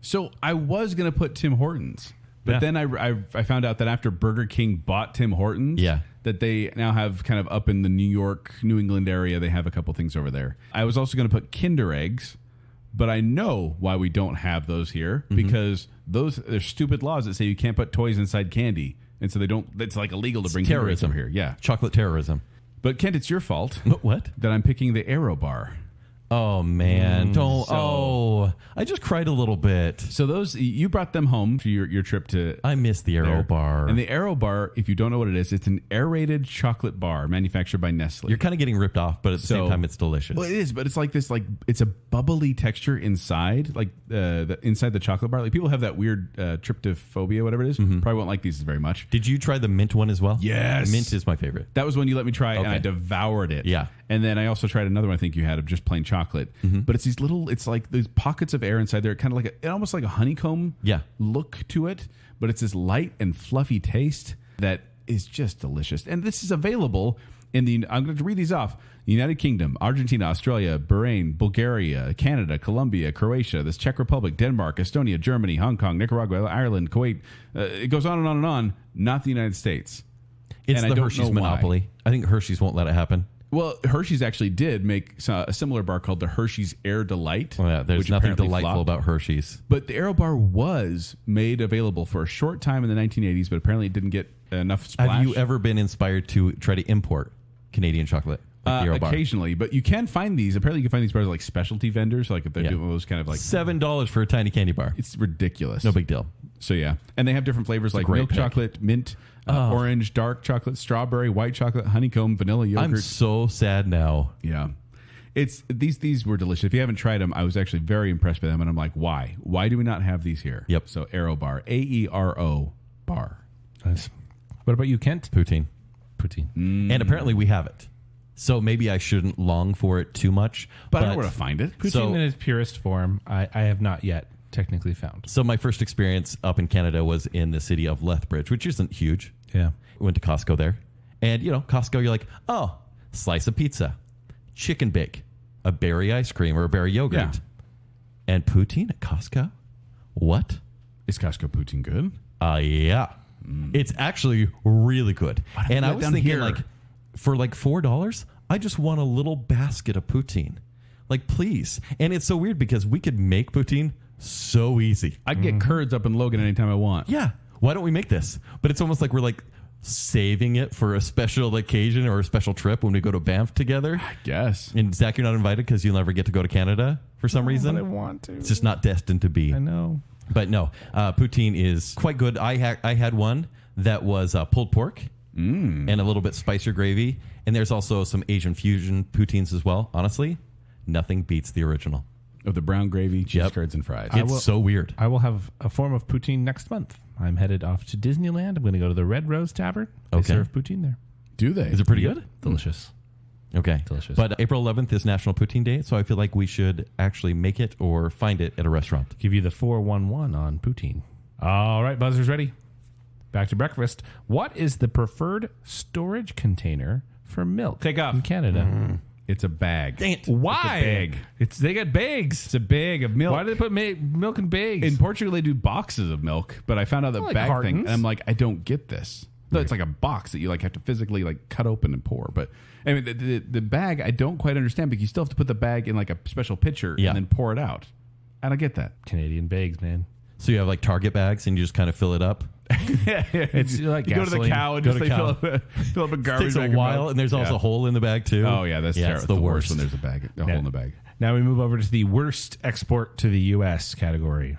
So I was going to put Tim Hortons, but Yeah. then I found out that after Burger King bought Tim Hortons, Yeah. that they now have kind of up in the New York, New England area, they have a couple things over there. I was also going to put Kinder Eggs, but I know why we don't have those here because there's stupid laws that say you can't put toys inside candy. And so they don't, it's like illegal to bring Kinder Eggs terrorism over here. Yeah. Chocolate terrorism. But Kent, it's your fault What? that I'm picking the Aero Bar. Oh, man. I just cried a little bit. So those, you brought them home for your trip to I miss the Aero there. Bar. And the Aero Bar, if you don't know what it is, it's an aerated chocolate bar manufactured by Nestle. You're kind of getting ripped off, but at the same time, it's delicious. Well, it is, but it's like this, it's a bubbly texture inside, like inside the chocolate bar. Like people have that weird tryptophobia, whatever it is. Probably won't like these very much. Did you try the mint one as well? Yes. Mint is my favorite. That was one you let me try, and Okay. I devoured it. Yeah. And then I also tried another one I think you had of just plain chocolate. But it's these little, it's like these pockets of air inside there, kind of like almost like a honeycomb Yeah. look to it. But it's this light and fluffy taste that is just delicious. And this is available in I'm going to read these off. United Kingdom, Argentina, Australia, Bahrain, Bulgaria, Canada, Colombia, Croatia, the Czech Republic, Denmark, Estonia, Germany, Hong Kong, Nicaragua, Ireland, Kuwait. It goes on and on and on. Not the United States. It's And I the don't Hershey's know why. monopoly. I think Hershey's won't let it happen. Well, Hershey's actually did make a similar bar called the Hershey's Air Delight. Oh, yeah, there's which nothing apparently delightful flopped. about Hershey's. But the Aero Bar was made available for a short time in the 1980s, but apparently it didn't get enough splash. Have you ever been inspired to try to import Canadian chocolate? Like the Aero Bar? Occasionally, but you can find these. Apparently, you can find these bars like specialty vendors, like if they're Yeah. doing those kind of like. $7 for a tiny candy bar. It's ridiculous. No big deal. So yeah, and they have different flavors like great milk pick. chocolate, mint, orange, dark chocolate, strawberry, white chocolate, honeycomb, vanilla yogurt. I'm so sad now. Yeah. It's these were delicious. If you haven't tried them, I was actually very impressed by them, and I'm like, why? Why do we not have these here? Yep. So Aero Bar, AERO Bar. Nice. What about you, Kent? Poutine. Poutine. And apparently we have it. So maybe I shouldn't long for it too much. But I don't know where to find it. Poutine So- in its purest form, I have not yet technically found. So my first experience up in Canada was in the city of Lethbridge, which isn't huge. Yeah. Went to Costco there. And, Costco, you're like, oh, slice of pizza, chicken bake, a berry ice cream or a berry yogurt. Yeah. And poutine at Costco? What? Is Costco poutine good? Yeah. It's actually really good. don't And we I let was down thinking, here? like, for like $4, I just want a little basket of poutine. Like, please. And it's so weird because we could make poutine so easy. I can get curds up in Logan anytime I want. Yeah. why don't we make this? But it's almost like we're like saving it for a special occasion or a special trip when we go to Banff together. I guess. And Zach, you're not invited because you'll never get to go to Canada for some reason. But I want to. It's just not destined to be. I know. But no, poutine is quite good. I had one that was pulled pork and a little bit spicier gravy. And there's also some Asian fusion poutines as well. Honestly, nothing beats the original. Of the brown gravy, cheese curds, and fries. It's so weird. I will have a form of poutine next month. I'm headed off to Disneyland. I'm going to go to the Red Rose Tavern. They serve poutine there. Do they? Is it pretty good? Delicious. Okay. Delicious. But April 11th is National Poutine Day, so I feel like we should actually make it or find it at a restaurant. Give you the 411 on poutine. All right, buzzers ready? Back to breakfast. What is the preferred storage container for milk Take off. in Canada? It's a bag. Dang it. Why? It's a bag. They got bags. It's a bag of milk. Why do they put milk in bags? In Portugal, they do boxes of milk, but I found out the Like bag cartons. thing, and I'm like, I don't get this. No, it's like a box that you like have to physically like cut open and pour. But I mean, the bag, I don't quite understand because you still have to put the bag in like a special pitcher Yeah. and then pour it out. I don't get that. Canadian bags, man. So you have like Target bags and you just kind of fill it up. It's like you go to the gasoline. cow and Go just to they cow. fill up a It garbage takes a bag of while, milk. and there's also a hole in the bag too. Oh yeah, that's terrible. it's the worst. When there's a hole in the bag. Now we move over to the worst export to the U.S. category.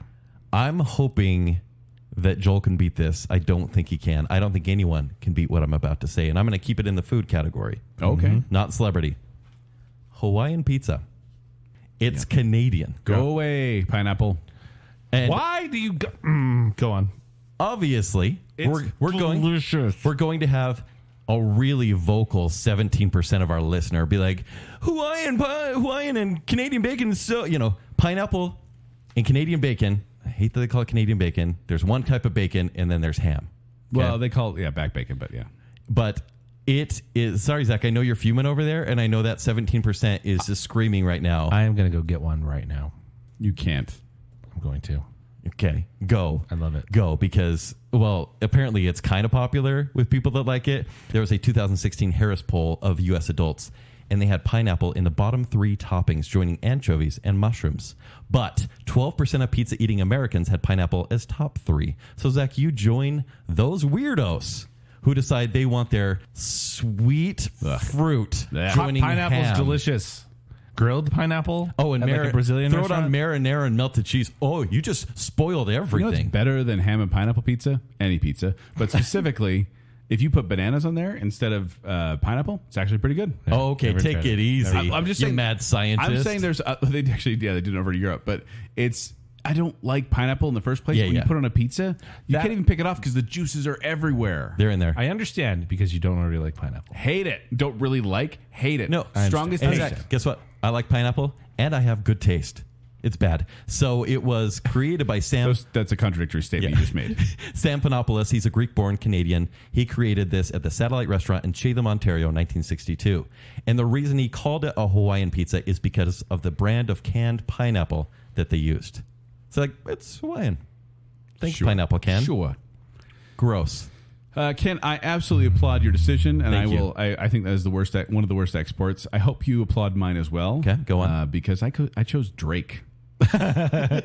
I'm hoping that Joel can beat this. I don't think he can. I don't think anyone can beat what I'm about to say, and I'm going to keep it in the food category, Okay, not celebrity. Hawaiian pizza. It's Canadian. go away, pineapple. And Why do you go? Go on. obviously, we're delicious. going to have a really vocal 17% of our listener be like, Hawaiian and Canadian bacon is so, pineapple and Canadian bacon. I hate that they call it Canadian bacon. There's one type of bacon and then there's ham. Well, Okay? they call it back bacon, but yeah. But it is, sorry, Zach, I know you're fuming over there, and I know that 17% is just screaming right now. I am going to go get one right now. You can't. I'm going to. Okay, go. I love it. Go, because, well, apparently it's kind of popular with people that like it. There was a 2016 Harris poll of U.S. adults, and they had pineapple in the bottom 3 toppings, joining anchovies and mushrooms. But 12% of pizza-eating Americans had pineapple as top 3. So, Zach, you join those weirdos who decide they want their sweet fruit joining Pineapple's ham. delicious. Grilled pineapple. Oh, and at like a Brazilian throw restaurant? it on marinara and melted cheese. Oh, you just spoiled You know what's everything. better than ham and pineapple pizza? Any pizza. But specifically, if you put bananas on there instead of pineapple, it's actually pretty good. Oh, okay, Never take tried it it. easy. I'm just you saying, mad scientist. I'm saying there's, they actually, they did it over in Europe, but I don't like pineapple in the first place. Yeah, when you yeah. put it on a pizza, you can't even pick it off because the juices are everywhere. They're in there. I understand because you don't really like pineapple. Hate it. Don't really like, hate it. No, Strongest And hate. Zach, guess what? I like pineapple, and I have good taste. It's bad. So it was created by Sam. That's a contradictory statement you just made. Sam Panopoulos, he's a Greek-born Canadian. He created this at the Satellite Restaurant in Chatham, Ontario in 1962. And the reason he called it a Hawaiian pizza is because of the brand of canned pineapple that they used. It's like, it's Hawaiian. Thanks, Sure. Pineapple Can. Sure. Gross. Ken, I absolutely applaud your decision, and Thank I will. I think that is the worst, one of the worst exports. I hope you applaud mine as well. Okay, go on. Because I chose Drake. I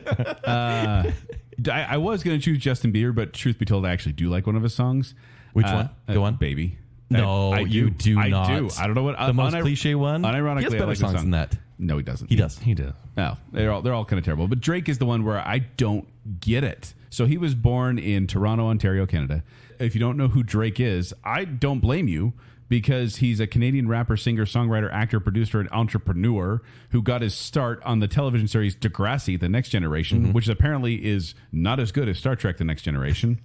was going to choose Justin Bieber, but truth be told, I actually do like one of his songs. Which one? Go on. Baby. No, you do not. I do. I don't know what The most cliche one? Unironically, He has better I like songs the song. than that. No, he doesn't. He does. He does. No, they're all kind of terrible. But Drake is the one where I don't get it. So he was born in Toronto, Ontario, Canada. If you don't know who Drake is, I don't blame you because he's a Canadian rapper, singer, songwriter, actor, producer, and entrepreneur who got his start on the television series Degrassi: The Next Generation, which apparently is not as good as Star Trek: The Next Generation.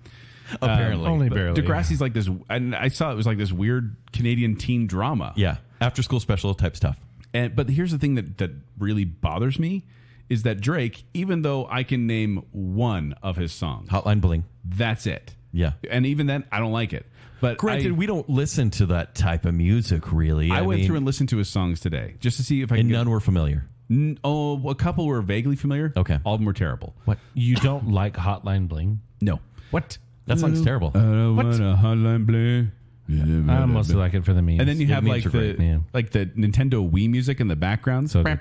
Apparently. Only But barely. Degrassi's like this, and I saw it was like this weird Canadian teen drama. Yeah. After school special type stuff. But here's the thing that really bothers me is that Drake, even though I can name one of his songs, Hotline Bling. that's it. Yeah. And even then, I don't like it. But Granted, we don't listen to that type of music, really. I went mean, through and listened to his songs today just to see if I and can none were familiar. a couple were vaguely familiar. Okay. All of them were terrible. What? You don't like Hotline Bling? No. What? That song's terrible. I don't want a hotline bling. I mostly like it for the memes. And then you have memes like are great, yeah. the Nintendo Wii music in the background. So good.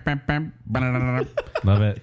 Love it.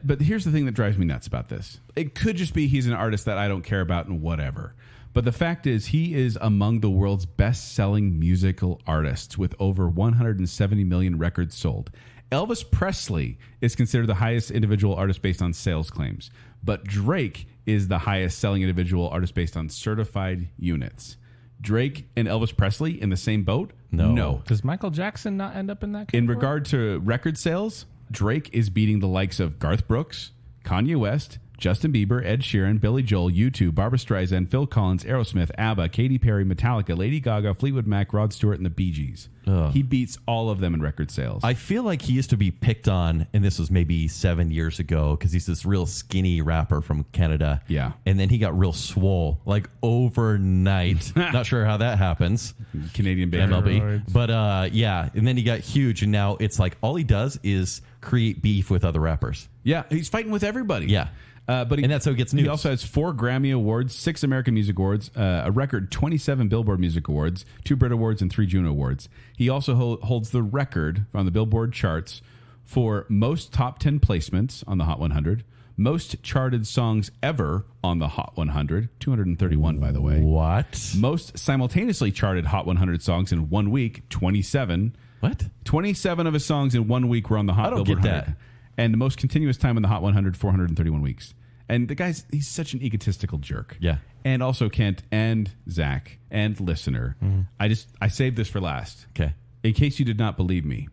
But here's the thing that drives me nuts about this. It could just be he's an artist that I don't care about and whatever. But the fact is he is among the world's best-selling musical artists with over 170 million records sold. Elvis Presley is considered the highest individual artist based on sales claims. But Drake is the highest selling individual artist based on certified units. Drake and Elvis Presley in the same boat? No. Does Michael Jackson not end up in that category? In regard to record sales, Drake is beating the likes of Garth Brooks, Kanye West, Justin Bieber, Ed Sheeran, Billy Joel, U2, Barbra Streisand, Phil Collins, Aerosmith, ABBA, Katy Perry, Metallica, Lady Gaga, Fleetwood Mac, Rod Stewart, and the Bee Gees. He beats all of them in record sales. I feel like he used to be picked on, and this was maybe 7 years ago, because he's this real skinny rapper from Canada. Yeah. And then he got real swole, like overnight. Not sure how that happens. Canadian baby. MLB. But yeah, and then he got huge, and now it's like all he does is create beef with other rappers. Yeah, he's fighting with everybody. Yeah. But and that's how it gets He news. also has 4 Grammy Awards, 6 American Music Awards, a record 27 Billboard Music Awards, 2 Brit Awards, and 3 Juno Awards. He also holds the record on the Billboard charts for most top 10 placements on the Hot 100, most charted songs ever on the Hot 100, 231 by the way. What? Most simultaneously charted Hot 100 songs in 1 week, 27. What? 27 of his songs in 1 week were on the Hot I don't Billboard get 100. that. And the most continuous time in the Hot 100, 431 weeks. And the guy's, he's such an egotistical jerk. Yeah. And also Kent and Zach and listener. I saved this for last. Okay. In case you did not believe me,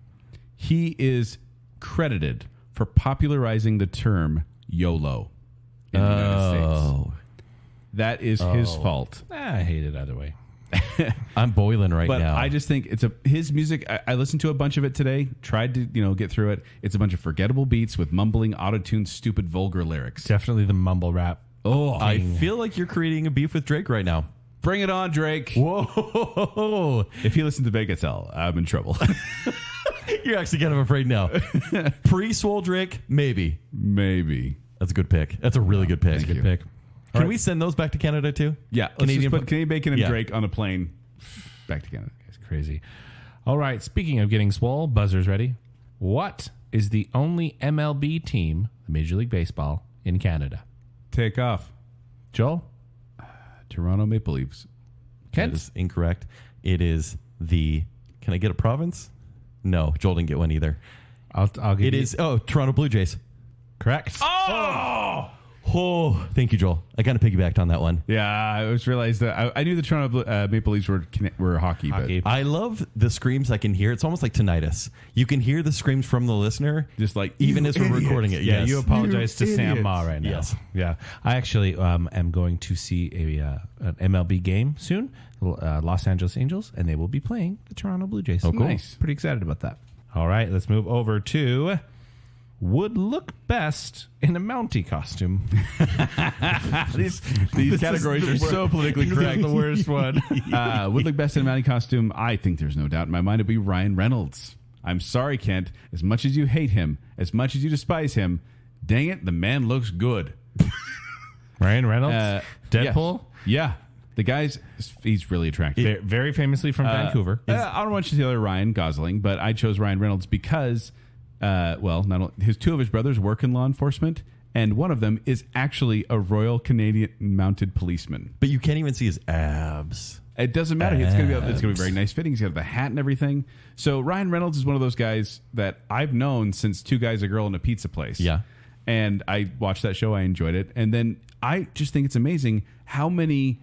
he is credited for popularizing the term YOLO in the United States. That is his fault. I hate it either way. I'm boiling right But now. I just think it's his music. I listened to a bunch of it today. Tried to get through it. It's a bunch of forgettable beats with mumbling, auto-tuned, stupid, vulgar lyrics. Definitely the mumble rap. Oh, I feel like you're creating a beef with Drake right now. bring it on, Drake. Whoa. If he listens to Baconsale, I'm in trouble. You're actually kind of afraid now. Pre-swole Drake, maybe. Maybe. That's a good pick. That's a really good pick. Thank you. Pick. Can we send those back to Canada too? Yeah, Canadian let's just put Canadian Bacon and Yeah. Drake on a plane back to Canada. It's crazy. All right. Speaking of getting swole, buzzers ready. What is the only MLB team, Major League Baseball, in Canada? Take off. Joel? Toronto Maple Leafs. That Kent? is incorrect. It is the. Can I get a province? No, Joel didn't get one either. I'll give It you. is. Oh, Toronto Blue Jays. Correct. Oh, thank you, Joel. I kind of piggybacked on that one. Yeah, I just realized that I knew the Toronto Maple Leafs were hockey, Hockey. but I love the screams I can hear. It's almost like tinnitus. You can hear the screams from the listener, just like even "You as we're idiot." recording it. Yeah, Yes. you apologize to You Sam idiots. Ma right now. Yes. Yeah. I actually am going to see an MLB game soon, Los Angeles Angels, and they will be playing the Toronto Blue Jays. Oh, cool. Nice. Pretty excited about that. All right, let's move over to would look best in a Mountie costume. These categories are so politically correct. the worst one. Would look best in a Mountie costume. I think there's no doubt in my mind it'd be Ryan Reynolds. I'm sorry, Kent. As much as you hate him, as much as you despise him, dang it, the man looks good. Ryan Reynolds, Deadpool. Yeah. The he's really attractive. Very famously from Vancouver. I don't want you to the other Ryan Gosling, but I chose Ryan Reynolds because, his 2 of his brothers work in law enforcement, and one of them is actually a Royal Canadian Mounted Policeman. But you can't even see his abs. It doesn't matter. It's gonna be very nice fitting. He's got the hat and everything. So Ryan Reynolds is one of those guys that I've known since 2 Guys, a Girl, in a Pizza Place. Yeah. And I watched that show. I enjoyed it. And then I just think it's amazing how many.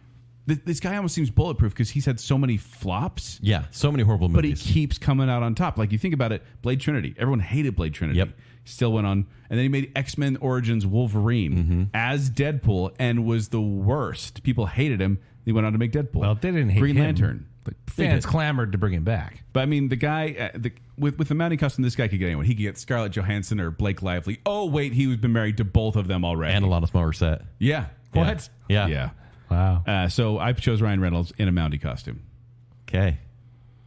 This guy almost seems bulletproof because he's had so many flops. Yeah, so many horrible But he movies. keeps coming out on top. Like, you think about it, Blade Trinity. Everyone hated Blade Trinity. Yep. Still went on. And then he made X-Men Origins Wolverine as Deadpool and was the worst. People hated him. He went on to make Deadpool. Well, they didn't hate Green him. Lantern. Fans clamored to bring him back. But I mean, the guy, with the Mountie custom, this guy could get anyone. He could get Scarlett Johansson or Blake Lively. Oh, wait, he's been married to both of them already. and Alanis Morissette. Yeah. What? Yeah. Yeah. Wow. So I chose Ryan Reynolds in a Mountie costume. Okay.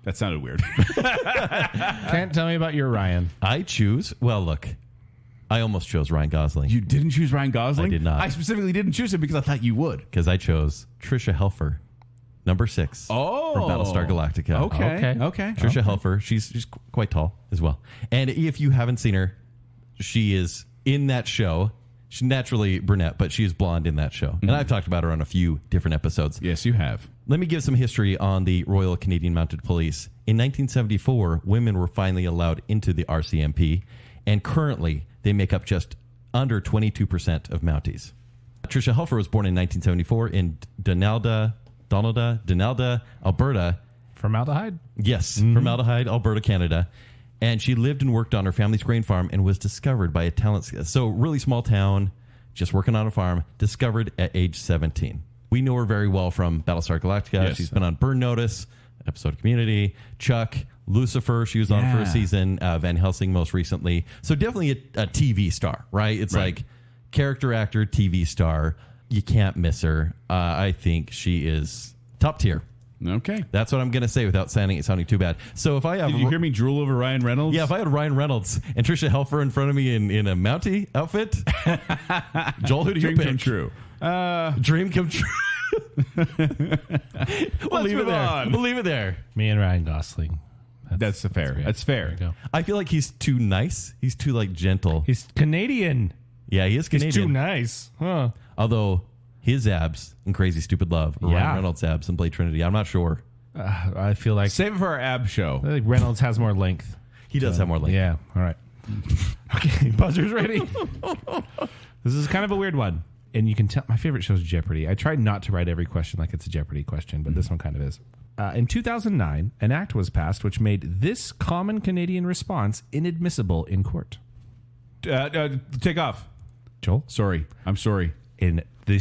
That sounded weird. Can't tell me about your Ryan. I choose. Well, look, I almost chose Ryan Gosling You didn't choose Ryan Gosling? I did not. I specifically didn't choose him because I thought you would. because I chose Trisha Helfer, number 6 for Battlestar Galactica. Okay. Trisha Helfer, she's quite tall as well. And if you haven't seen her, she is in that show. She's naturally brunette, but she is blonde in that show. And I've talked about her on a few different episodes. Yes, you have. Let me give some history on the Royal Canadian Mounted Police. In 1974, women were finally allowed into the RCMP, and currently they make up just under 22% of Mounties. Trisha Helfer was born in 1974 in Donalda, Alberta. Formaldehyde? Yes, Formaldehyde, Alberta, Canada. And she lived and worked on her family's grain farm and was discovered by a talent. So really small town, just working on a farm, discovered at age 17. We know her very well from Battlestar Galactica. Yes. She's been on Burn Notice, episode of Community, Chuck, Lucifer. She was on for a season, Van Helsing most recently. So definitely a TV star, right? It's like character actor, TV star. You can't miss her. I think she is top tier. Okay. That's what I'm going to say without sounding too bad. So if I have... Did you hear me drool over Ryan Reynolds? Yeah, if I had Ryan Reynolds and Trisha Helfer in front of me in a Mountie outfit, Joel, who do you Dream pick? come true. Dream come true. We'll leave it there. We'll leave it there. Me and Ryan Gosling. That's fair. That's fair. There you go. I feel like he's too nice. He's too gentle. He's Canadian. Yeah, he is Canadian. He's too nice. Huh. Although his abs in Crazy Stupid Love or Ryan Reynolds' abs in Blade Trinity, I'm not sure. I feel like Save it for our ab show. I think Reynolds has more length. He does have more length. Yeah. All right. Okay. Buzzer's ready. This is kind of a weird one. And you can tell my favorite show is Jeopardy. I tried not to write every question like it's a Jeopardy question, but this one kind of is. In 2009, an act was passed which made this common Canadian response inadmissible in court. Take off. Joel? Sorry. I'm sorry. In the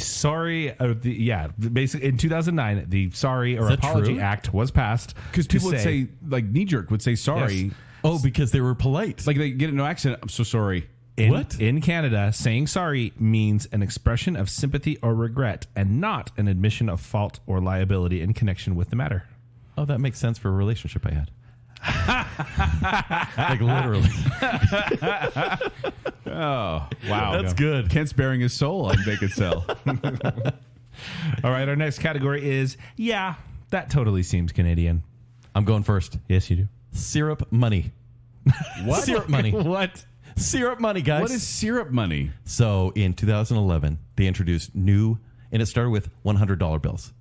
basically in 2009, the sorry or that apology true? act was passed. Because people would say, like, knee-jerk would say sorry. Yes. Oh, because they were polite. Like, they get in no accident. I'm so sorry. In Canada, saying sorry means an expression of sympathy or regret and not an admission of fault or liability in connection with the matter. Oh, that makes sense for a relationship I had. Like literally. Oh, wow. That's good. Kent's bearing his soul on Baconsale. All right, our next category is, yeah, that totally seems Canadian. I'm going first. Yes, you do. Syrup money. What? Syrup money. What? Syrup money, guys. What is syrup money? So in 2011, they introduced new, and it started with $100 bills.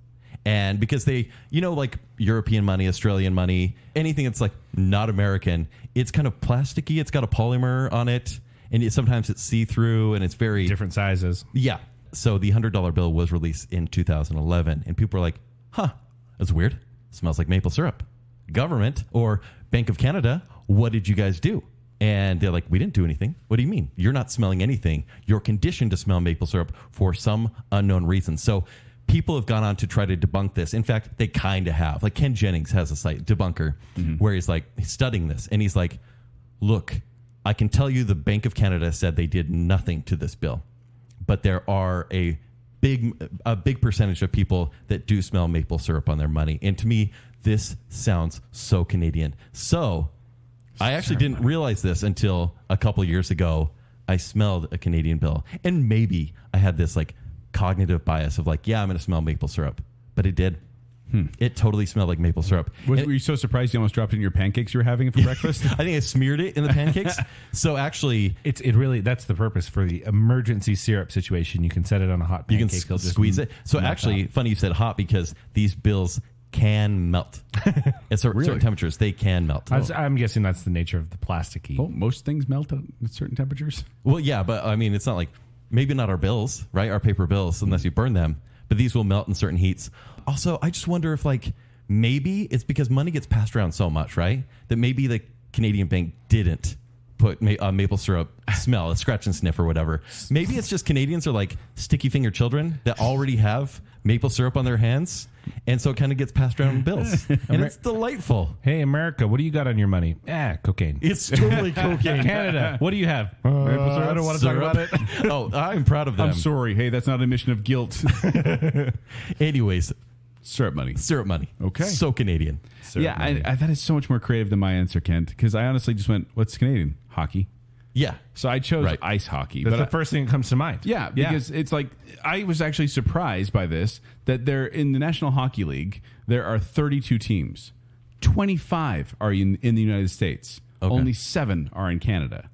And because they, like European money, Australian money, anything that's like not American, it's kind of plasticky. It's got a polymer on it. And sometimes it's see-through and it's very... Different sizes. Yeah. So the $100 bill was released in 2011. And people were like, that's weird. It smells like maple syrup. Government or Bank of Canada, what did you guys do? And they're like, we didn't do anything. What do you mean? You're not smelling anything. You're conditioned to smell maple syrup for some unknown reason. So people have gone on to try to debunk this. In fact, they kind of have. Like Ken Jennings has a site, Debunker, where he's studying this. And he's like, look, I can tell you the Bank of Canada said they did nothing to this bill. But there are a big percentage of people that do smell maple syrup on their money. And to me, this sounds so Canadian. So I actually didn't realize this until a couple years ago. I smelled a Canadian bill. And maybe I had this cognitive bias of I'm going to smell maple syrup. But it did. It totally smelled like maple syrup. Were you so surprised you almost dropped it in your pancakes you were having for breakfast? I think I smeared it in the pancakes. So actually... It really, that's the purpose for the emergency syrup situation. You can set it on a hot You pancake. can squeeze it. So actually, funny you said hot because these bills can melt. At certain temperatures, they can melt. I'm guessing that's the nature of the plasticky. Oh, most things melt at certain temperatures. Well, yeah, but I mean, it's not maybe not our bills, right? Our paper bills, unless you burn them. But these will melt in certain heats. Also, I just wonder if maybe it's because money gets passed around so much, right? That maybe the Canadian bank didn't put maple syrup smell, a scratch and sniff or whatever. Maybe it's just Canadians are like sticky finger children that already have maple syrup on their hands. And so it kind of gets passed around in bills. And it's delightful. Hey, America, what do you got on your money? Cocaine. It's totally cocaine. Canada, what do you have? Maple syrup. I don't want to talk about it. Oh, I'm proud of them. I'm sorry. Hey, that's not an admission of guilt. Anyways, Syrup money. syrup money. Okay. So Canadian. Yeah, that is so much more creative than my answer, Kent. Because I honestly just went, what's Canadian? Hockey. Yeah. So I chose Right. ice hockey. That's but the first thing that comes to mind. yeah, because it's like I was actually surprised by this that there in the National Hockey League there are 32 teams. 25 are in the United States. Okay. Only 7 are in Canada,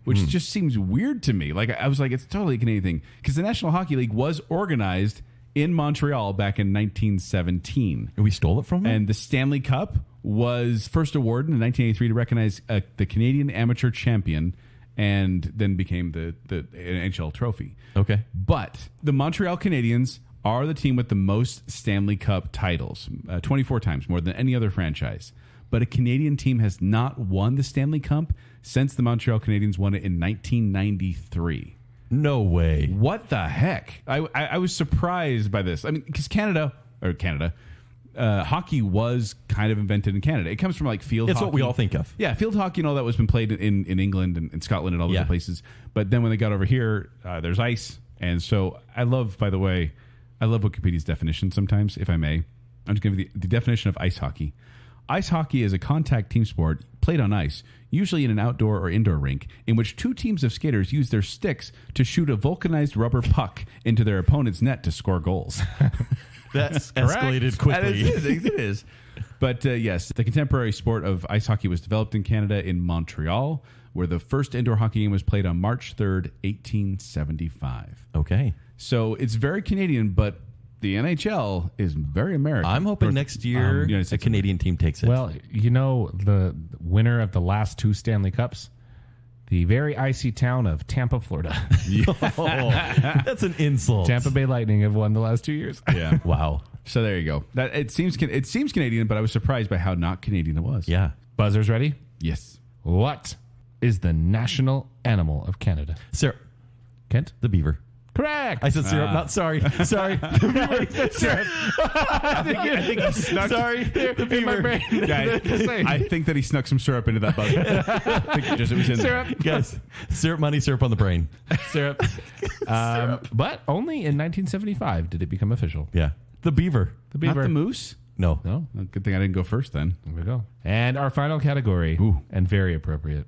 which just seems weird to me. Like I was like, it's totally a Canadian thing because the National Hockey League was organized in Montreal back in 1917. And we stole it from them? And the Stanley Cup was first awarded in 1983 to recognize the Canadian amateur champion and then became the NHL trophy. Okay. But the Montreal Canadiens are the team with the most Stanley Cup titles, 24 times, more than any other franchise. But a Canadian team has not won the Stanley Cup since the Montreal Canadiens won it in 1993. No way. What the heck? I was surprised by this. I mean, because hockey was kind of invented in Canada. It comes from like field It's hockey. what we all think of. Yeah, field hockey and all that was been played in England and Scotland and all those Yeah. other places. But then when they got over here, there's ice. And so I love, by the way, I love Wikipedia's definition sometimes, if I may. I'm just going to give you the definition of ice hockey. Ice hockey is a contact team sport played on ice, usually in an outdoor or indoor rink, in which two teams of skaters use their sticks to shoot a vulcanized rubber puck into their opponent's net to score goals. That's escalated quickly. It is. But yes, the contemporary sport of ice hockey was developed in Canada in Montreal, where the first indoor hockey game was played on March 3rd, 1875. Okay. So it's very Canadian, but the NHL is very American. I'm hoping next year United a States Canadian team takes it. Well, you know, the winner of the last 2 Stanley Cups, the very icy town of Tampa, Florida. That's an insult. Tampa Bay Lightning have won the last 2 years. Yeah. Wow. So there you go. That it seems Canadian, but I was surprised by how not Canadian it was. Yeah. Buzzers ready? Yes. What is the national animal of Canada? Syrup. Kent? The beaver. Correct. I said syrup, not sorry. Sorry. Syrup. I think he snuck. Sorry. The In my beaver. brain. I think that he snuck some syrup into that buzzer. I think it was in there. Syrup. Guys, syrup money, syrup on the brain. Syrup. But only in 1975 did it become official. Yeah. The beaver. The Not beaver. the moose? No. No. Well, good thing I didn't go first then. There we go. And our final category, Ooh. and very appropriate.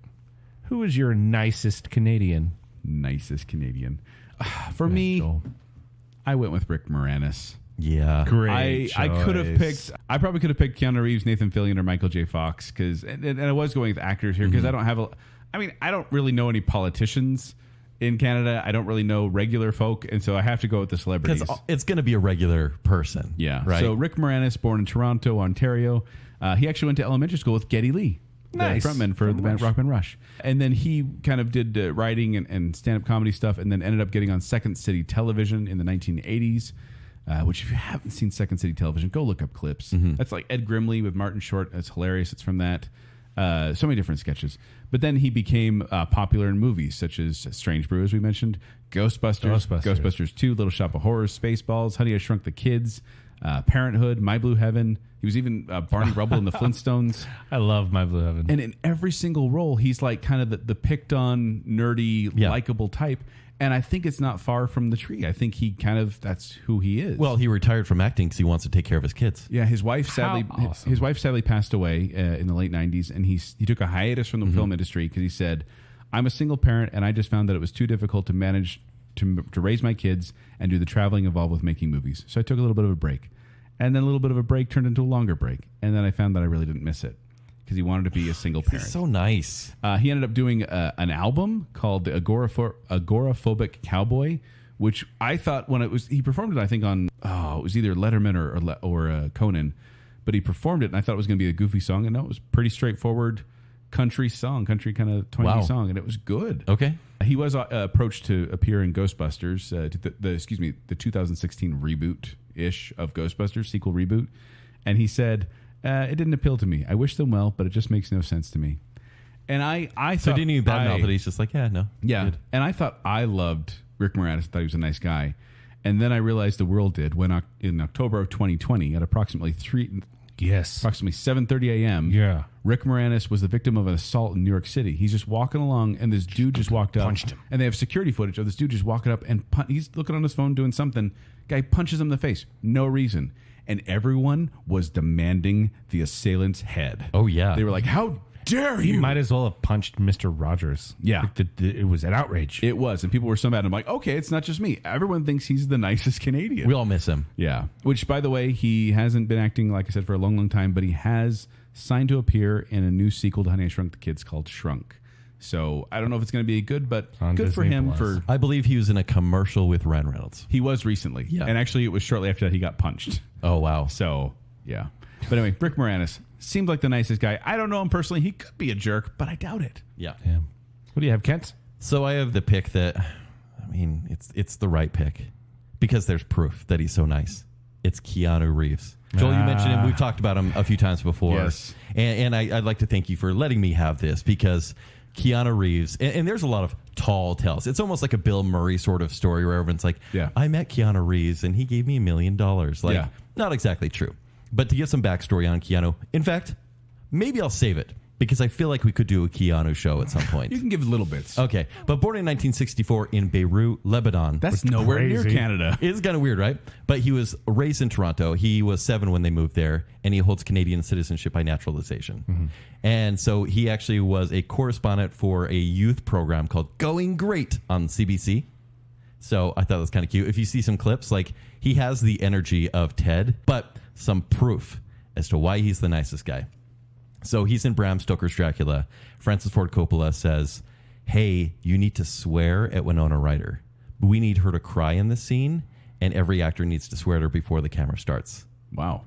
Who is your nicest Canadian? Nicest Canadian. For me, Joel. I went with Rick Moranis. Yeah. Great I could have choice. picked. I probably could have picked Keanu Reeves, Nathan Fillion, or Michael J. Fox because, and I was going with actors here because I don't have a. I mean, I don't really know any politicians in Canada. I don't really know regular folk, and so I have to go with the celebrities. Because it's going to be a regular person. Yeah. Right. So Rick Moranis, born in Toronto, Ontario, he actually went to elementary school with Geddy Lee. Nice. The frontman for the band Rock Band Rush. And then he kind of did writing and stand-up comedy stuff and then ended up getting on Second City Television in the 1980s, which if you haven't seen Second City Television, go look up clips. That's like Ed Grimley with Martin Short. That's hilarious. It's from that. So many different sketches. But then he became popular in movies such as Strange Brew, as we mentioned, Ghostbusters 2, Little Shop of Horrors, Spaceballs, Honey, I Shrunk the Kids, Parenthood, My Blue Heaven. He was even Barney Rubble in the Flintstones. I love My Blue Heaven. And in every single role, he's like kind of the picked on, nerdy, likable type. And I think it's not far from the tree. I think he kind of, that's who he is. Well, he retired from acting because he wants to take care of his kids. Yeah, his wife sadly awesome. his wife sadly passed away in the late 90s, and he took a hiatus from the film industry because he said, "I'm a single parent, and I just found that it was too difficult to manage to raise my kids and do the traveling involved with making movies. So I took a little bit of a break, and then a little bit of a break turned into a longer break, and then I found that I really didn't miss it because he wanted to be a single parent. He's so nice. He ended up doing an album called The Agoraphobic Cowboy, which I thought when he performed it, I think on, it was either Letterman or Conan, but he performed it and I thought it was going to be a goofy song. And no, it was pretty straightforward country kind of twangy song. And it was good. Okay. He was approached to appear in Ghostbusters, the 2016 reboot-ish of Ghostbusters, sequel reboot. And he said, it didn't appeal to me. I wish them well, but it just makes no sense to me. And I thought... So didn't even badmouth it. He's just like, yeah, no. Yeah. Good. And I thought I loved Rick Moranis. I thought he was a nice guy. And then I realized the world did when in October of 2020 at approximately 7:30 a.m. Yeah. Rick Moranis was the victim of an assault in New York City. He's just walking along, and this dude just walked up. Punched him. And they have security footage of this dude just walking up, and he's looking on his phone doing something. Guy punches him in the face. No reason. And everyone was demanding the assailant's head. Oh, yeah. They were like, how dare He you? might as well have punched Mr. Rogers. Yeah. Like it was an outrage. It was, and people were so mad. I'm like, okay, it's not just me. Everyone thinks he's the nicest Canadian. We all miss him. Yeah. Which, by the way, he hasn't been acting, like I said, for a long, long time, but he has signed to appear in a new sequel to Honey, I Shrunk the Kids called Shrunk. So I don't know if it's going to be good, but On good for Disney him. Plus. I believe he was in a commercial with Ryan Reynolds. He was recently. Yeah. And actually, it was shortly after that he got punched. Oh, wow. So, yeah. But anyway, Rick Moranis seemed like the nicest guy. I don't know him personally. He could be a jerk, but I doubt it. Yeah. Yeah. What do you have, Kent? So I have the pick that, I mean, it's the right pick because there's proof that he's so nice. It's Keanu Reeves. Joel, you mentioned him. We've talked about him a few times before. Yes. And I'd like to thank you for letting me have this because Keanu Reeves, and there's a lot of tall tales. It's almost like a Bill Murray sort of story where everyone's like, Yeah. I met Keanu Reeves and he gave me $1 million. Like, Yeah. not exactly true. But to give some backstory on Keanu, in fact, maybe I'll save it because I feel like we could do a Keanu show at some point. You can give little bits. Okay. But born in 1964 in Beirut, Lebanon. That's nowhere near crazy. Canada. It's kind of weird, right? But he was raised in Toronto. He was 7 when they moved there, and he holds Canadian citizenship by naturalization. And so he actually was a correspondent for a youth program called Going Great on CBC. So I thought that was kind of cute. If you see some clips, like he has the energy of Ted, but some proof as to why he's the nicest guy. So he's in Bram Stoker's Dracula. Francis Ford Coppola says, hey, you need to swear at Winona Ryder. We need her to cry in this scene, and every actor needs to swear at her before the camera starts. Wow.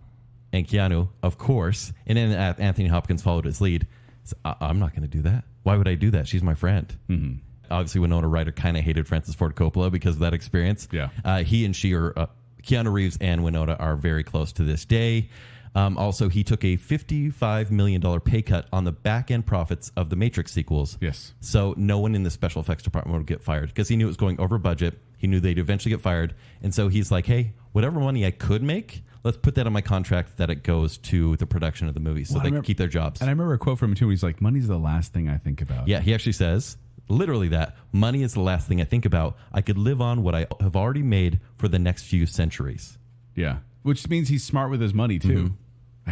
And Keanu, of course, and then Anthony Hopkins followed his lead. So, I'm not going to do that. Why would I do that? She's my friend. Mm-hmm. Obviously, Winona Ryder kind of hated Francis Ford Coppola because of that experience. Yeah. He and she are, Keanu Reeves and Winona are very close to this day. Also, he took a $55 million pay cut on the back-end profits of the Matrix sequels. Yes. So no one in the special effects department would get fired because he knew it was going over budget. He knew they'd eventually get fired. And so he's like, hey, whatever money I could make, let's put that on my contract that it goes to the production of the movie so Well, I they can remember- keep their jobs. And I remember a quote from him, too. He's like, money's the last thing I think about. Yeah, he actually says literally that. Money is the last thing I think about. I could live on what I have already made for the next few centuries. Yeah. Which means he's smart with his money, too.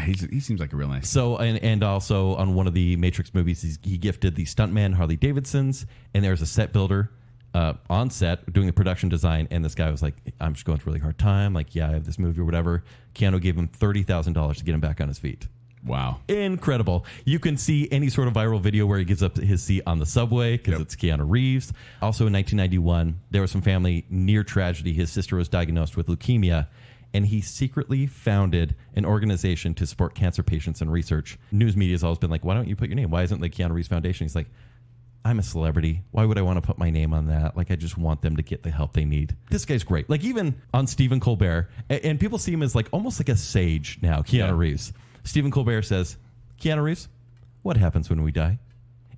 He seems like a real nice. So, and also on one of the Matrix movies, he gifted the stuntman Harley Davidsons, and there's a set builder on set doing the production design, and this guy was like, I'm just going through a really hard time. Like, yeah, I have this movie or whatever. Keanu gave him $30,000 to get him back on his feet. Wow. Incredible. You can see any sort of viral video where he gives up his seat on the subway because it's Keanu Reeves. Also in 1991, there was some family near tragedy. His sister was diagnosed with leukemia, and he secretly founded an organization to support cancer patients and research. News media has always been like, why don't you put your name? Why isn't the Keanu Reeves Foundation? He's like, I'm a celebrity. Why would I want to put my name on that? Like, I just want them to get the help they need. This guy's great. Like, even on Stephen Colbert, and people see him as like almost like a sage now, Keanu Reeves. Stephen Colbert says, Keanu Reeves, what happens when we die?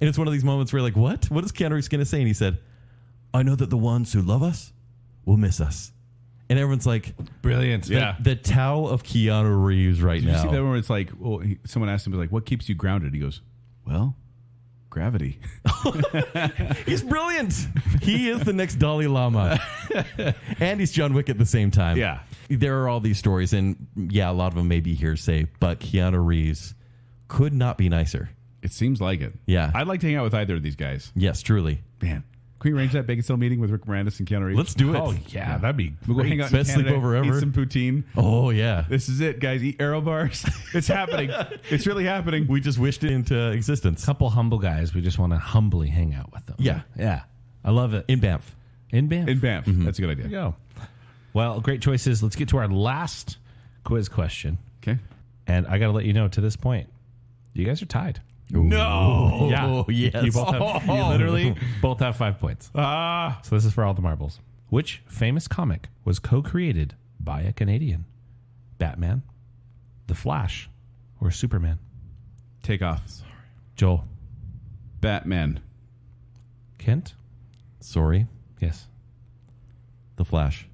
And it's one of these moments where you're like, what? What is Keanu Reeves going to say? And he said, I know that the ones who love us will miss us. And everyone's like, Brilliant. the Tao of Keanu Reeves right Did you now. see that one where it's like, well, someone asked him, like, what keeps you grounded? He goes, well, gravity. He's brilliant. He is the next Dalai Lama. And he's John Wick at the same time. Yeah. There are all these stories, and yeah, a lot of them may be hearsay, but Keanu Reeves could not be nicer. It seems like it. Yeah. I'd like to hang out with either of these guys. Yes, truly. Man. Can we arrange that Baconsale meeting with Rick Moranis and Keanu Reeves? Let's do it. Oh, yeah. That'd be We'll go great. hang out in Best Canada, sleepover ever. eat some poutine. Oh, yeah. This is it, guys. Eat Aero bars. It's happening. It's really happening. We just wished it into existence. Couple humble guys. We just want to humbly hang out with them. Yeah. Yeah. I love it. In Banff. In Banff. In Banff. That's a good idea. There you go. Well, great choices. Let's get to our last quiz question. Okay. And I got to let you know, to this point, you guys are tied. No. Yeah. Oh, yes. You both have, you literally both have 5 points. So this is for all the marbles. Which famous comic was co-created by a Canadian? Batman, The Flash, or Superman? Take off. Joel. Batman. Kent? Sorry. Yes. The Flash.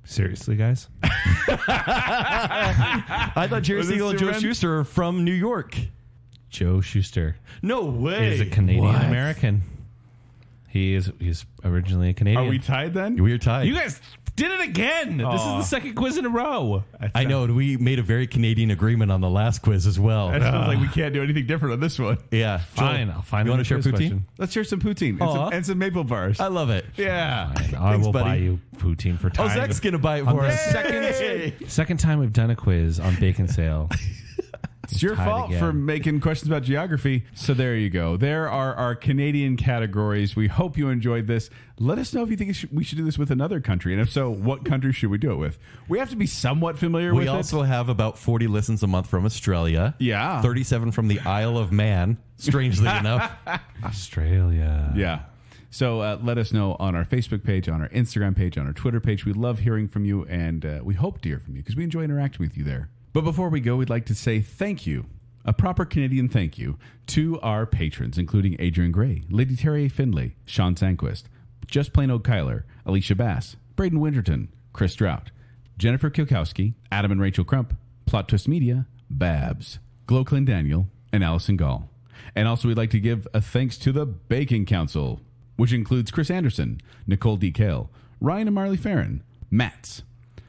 Seriously, guys? I thought Jerry Was it Siegel and Joe Superman? Shuster are from New York. Joe Shuster No way. is a Canadian American. He's originally a Canadian. Are we tied then? We are tied. You guys Did it again. This is the second quiz in a row. I know. We made a very Canadian agreement on the last quiz as well. It sounds like we can't do anything different on this one. Yeah. Fine. I'll find You want to share quiz poutine? question. Let's share some poutine Aw. and some maple bars. I love it. Yeah. Fine. I Thanks, will buddy. buy you poutine for time. Oh, Zach's going to buy it On for the us. second time we've done a quiz on Bacon Sale. It's your tied fault again. for making questions about geography. So there you go. There are our Canadian categories. We hope you enjoyed this. Let us know if you think we should do this with another country. And if so, what country should we do it with? We have to be somewhat familiar with We also have about 40 listens a month from Australia. Yeah. 37 from the Isle of Man, strangely enough. Australia. it. Yeah. So let us know on our Facebook page, on our Instagram page, on our Twitter page. We love hearing from you, and we hope to hear from you because we enjoy interacting with you there. But before we go, we'd like to say thank you, a proper Canadian thank you, to our patrons, including Adrian Gray, Lady Terry Findlay, Sean Sanquist, Just Plain Old Kyler, Alicia Bass, Braden Winterton, Chris Strout, Jennifer Kilkowski, Adam and Rachel Crump, Plot Twist Media, Babs, Gloclin Daniel, and Allison Gall. And also we'd like to give a thanks to the Bacon Council, which includes Chris Anderson, Nicole D. Kale, Ryan and Marley Farron, Matts,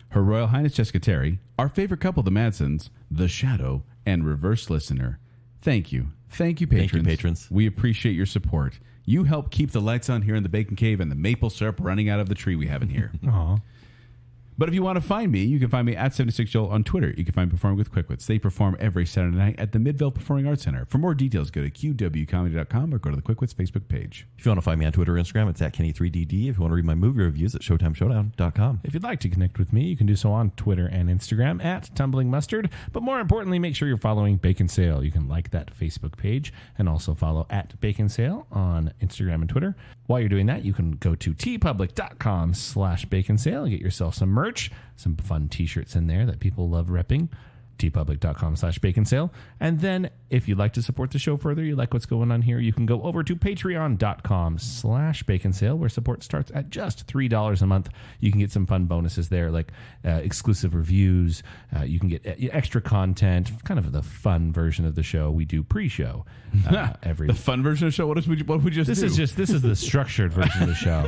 Her Royal Highness Jessica Terry, our favorite couple, the Madsons, The Shadow, and Reverse Listener. Thank you. Thank you, patrons. Thank you, patrons. We appreciate your support. You help keep the lights on here in the Bacon Cave and the maple syrup running out of the tree we have in here. Aw. But if you want to find me, you can find me at 76Joel on Twitter. You can find me performing with Quickwits. They perform every Saturday night at the Midvale Performing Arts Center. For more details, go to qwcomedy.com or go to the Quickwits Facebook page. If you want to find me on Twitter or Instagram, it's at Kenny3DD. If you want to read my movie reviews, at ShowtimeShowdown.com. If you'd like to connect with me, you can do so on Twitter and Instagram at Tumbling Mustard. But more importantly, make sure you're following Bacon Sale. You can like that Facebook page and also follow at Bacon Sale on Instagram and Twitter. While you're doing that, you can go to tpublic.com/baconsale and get yourself some merch, some fun t-shirts in there that people love repping. tpublic.com/baconsale. And then if you'd like to support the show further, you like what's going on here, you can go over to patreon.com/baconsale, where support starts at just $3 a month. You can get some fun bonuses there, like exclusive reviews. You can get extra content, kind of the fun version of the show. We do pre-show every The fun version of the show? What would we just this do? This is the structured version of the show.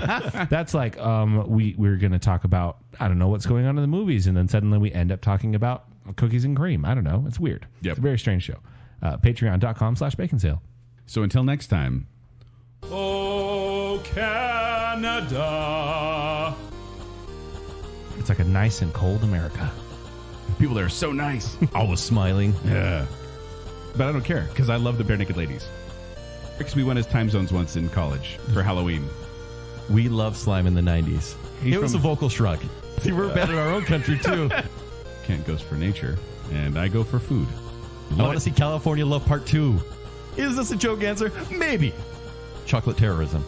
That's like we're going to talk about, I don't know what's going on in the movies, and then suddenly we end up talking about cookies and cream. I don't know. It's weird. Yep. It's a very strange show. Patreon.com/baconsale. So until next time. Oh, Canada. It's like a nice and cold America. People there are so nice. Always smiling. Yeah. But I don't care, because I love the Bare Naked Ladies. Because we went as time zones once in college for Halloween. We love slime in the 90s. It was a vocal shrug. See, we're bad in our own country, too. Kent goes for nature, and I go for food. I want to see California Love Part 2. Is this a joke answer? Maybe. Chocolate terrorism.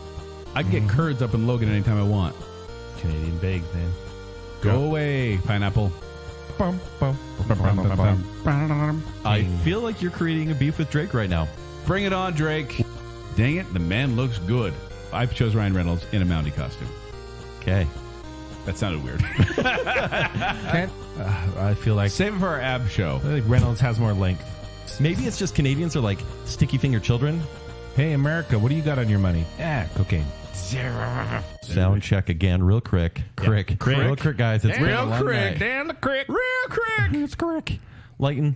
I can get curds up in Logan anytime I want. Canadian bag, man. Go away, pineapple. I feel like you're creating a beef with Drake right now. Bring it on, Drake. Dang it, the man looks good. I chose Ryan Reynolds in a Mountie costume. Okay. That sounded weird. I feel like Save it for our ab show. Reynolds has more length. Maybe it's just Canadians are like sticky finger children. Hey, America, what do you got on your money? Cocaine. Sound check again, real quick. Crick. Real quick, guys. It's been a long night. Dan the crick. Real quick. It's crick. Lighten.